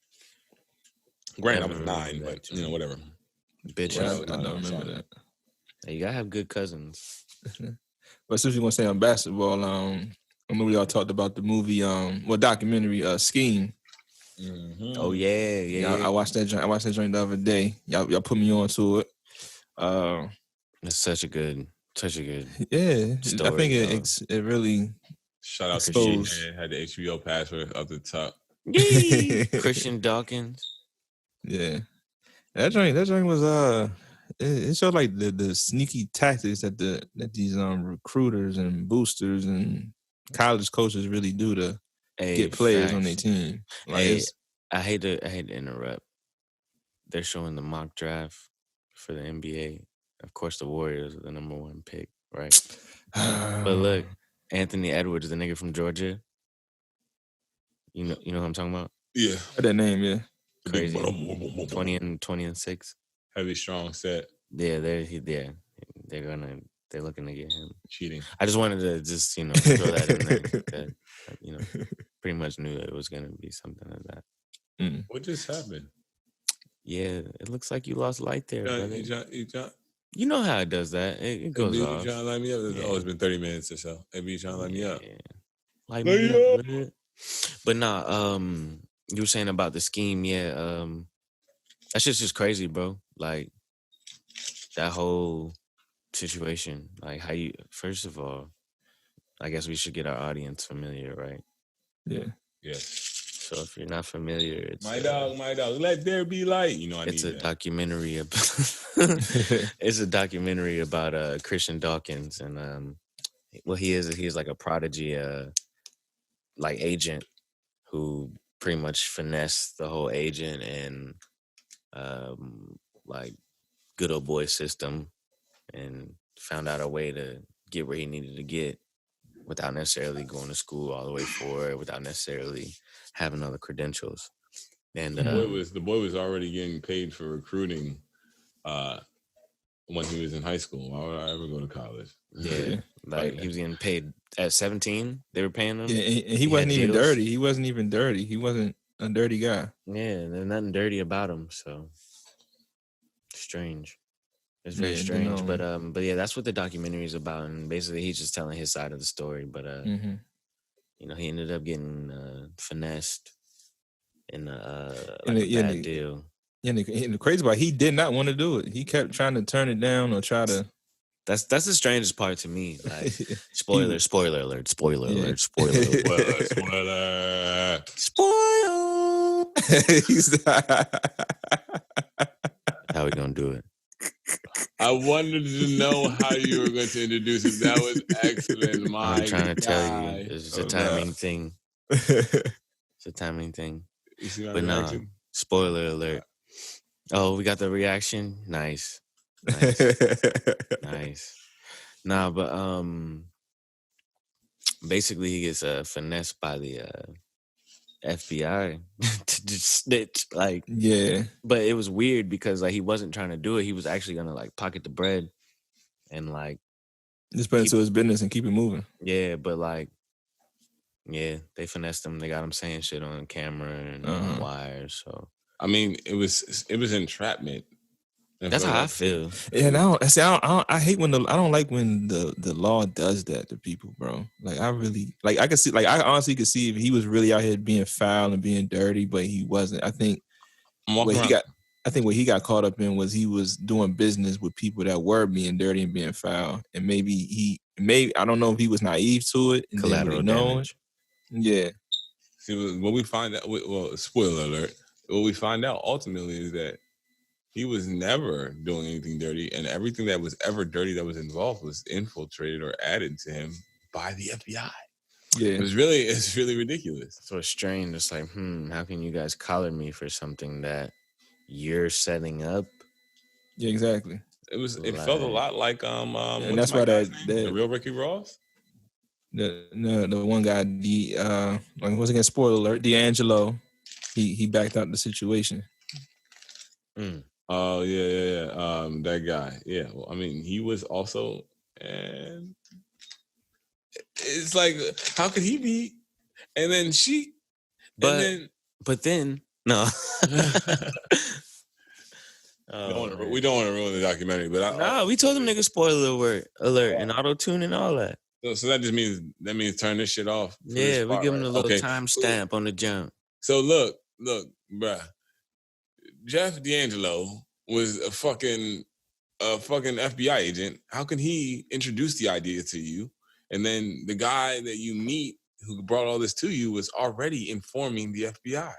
granted I was 9, but you know whatever. Bitch, I don't remember that. You gotta have good cousins. But since we're gonna say on basketball, I remember y'all talked about the movie, documentary, Scheme. Mm-hmm. Oh yeah. I watched that joint. The other day. Y'all put me on to it. It's such a good story. I think it really shout out to Christian had the HBO password up the top. Christian Dawkins. Yeah, that joint was It showed like the sneaky tactics that these recruiters and boosters and college coaches really do to get players on their team. Like I hate to interrupt. They're showing the mock draft for the NBA. Of course, the Warriors are the number 1 pick, right? But look, Anthony Edwards, the nigga from Georgia. You know who I'm talking about? Yeah, that name, yeah. Crazy. 20 and 6. Heavy, strong set. Yeah, they're they're looking to get him. Cheating. I just wanted to just, throw that in there. That, pretty much knew it was going to be something like that. Mm. What just happened? Yeah, it looks like you lost light there, brother. John, you know how it does that. It goes you off. trying to light me up? Yeah. Oh, it's been 30 minutes or so. Maybe you trying to light me up. Light me up, man. But nah, you were saying about the scheme, yeah. That's just crazy, bro. Like, that whole situation. Like, how you, first of all, I guess we should get our audience familiar, right? Yeah. Yes. So if you're not familiar, it's my dog, let there be light. It's a documentary about it's a documentary about Christian Dawkins, and he's like a prodigy like agent who pretty much finessed the whole agent and like good old boy system and found out a way to get where he needed to get without necessarily going to school all the way for it, without necessarily having all the credentials. And the boy was already getting paid for recruiting when he was in high school. Why would I ever go to college? Yeah, like he was getting paid at 17. They were paying him. Yeah, and he wasn't even dirty. He wasn't even dirty. He wasn't a dirty guy. Yeah, there's nothing dirty about him. So strange. It's very strange. But yeah, that's what the documentary is about. And basically, he's just telling his side of the story. But he ended up getting finessed in a bad deal. Yeah, and the crazy part, he did not want to do it. He kept trying to turn it down or try to. That's the strangest part to me. Like, spoiler alert, spoiler alert, spoiler alert. How we gonna do it? I wanted to know how you were going to introduce it. That was excellent. I'm trying to tell you, it's a timing thing. It's a timing thing. But no, spoiler alert. Oh, we got the reaction. Nice. Nice. Nah, but basically he gets finessed by the FBI to just snitch. Like, yeah. But it was weird because like he wasn't trying to do it. He was actually gonna like pocket the bread and like just put into his business and keep it moving. Yeah, but like, yeah, they finessed him. They got him saying shit on camera and on wires. So I mean, it was entrapment. That's how I feel. And I hate when I don't like when the law does that to people, bro. Like I really I could see, like I honestly could see if he was really out here being foul and being dirty, but he wasn't. I think what he got caught up in was he was doing business with people that were being dirty and being foul, and maybe I don't know if he was naive to it and collateral damage. Yeah. See, what we find out, well, spoiler alert. What we find out ultimately is that he was never doing anything dirty, and everything that was ever dirty that was involved was infiltrated or added to him by the FBI. Yeah, it's really ridiculous. So it's strange. It's like, how can you guys collar me for something that you're setting up? Yeah, exactly. It felt a lot like and that's why the real Ricky Ross. The one guy, once again, spoiler alert, D'Angelo, he backed out the situation. Oh yeah. That guy. Yeah. Well, I mean, he was also, and it's like, how could he be? And then she, but then no. We don't want to ruin the documentary, but we told them niggas spoiler alert and auto tune and all that. So that just means turn this shit off. Yeah, we give them a little time stamp on the jump. So look, bruh. Jeff D'Angelo was a fucking FBI agent. How can he introduce the idea to you? And then the guy that you meet who brought all this to you was already informing the FBI.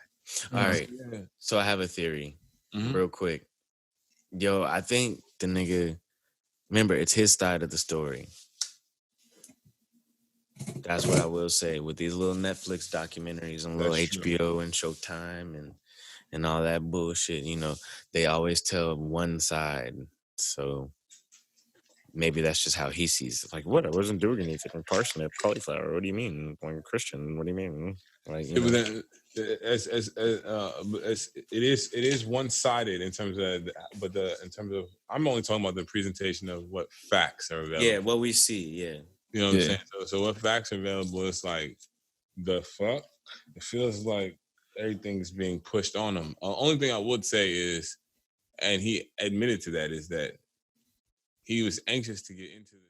All right. Yeah. So I have a theory real quick. Yo, I think the nigga, remember, it's his side of the story. That's what I will say. With these little Netflix documentaries and little HBO and Showtime and all that bullshit, they always tell one side. So maybe that's just how he sees it. Like, what? I wasn't doing anything. Parsnip, cauliflower. What do you mean? I'm Christian. What do you mean? Like, it is one-sided in terms of, in terms of, I'm only talking about the presentation of what facts are available. Yeah, what we see. Yeah, you know what I'm saying. So what facts are available? It's like the fuck. It feels like everything's being pushed on him. Only thing I would say is, and he admitted to that, is that he was anxious to get into the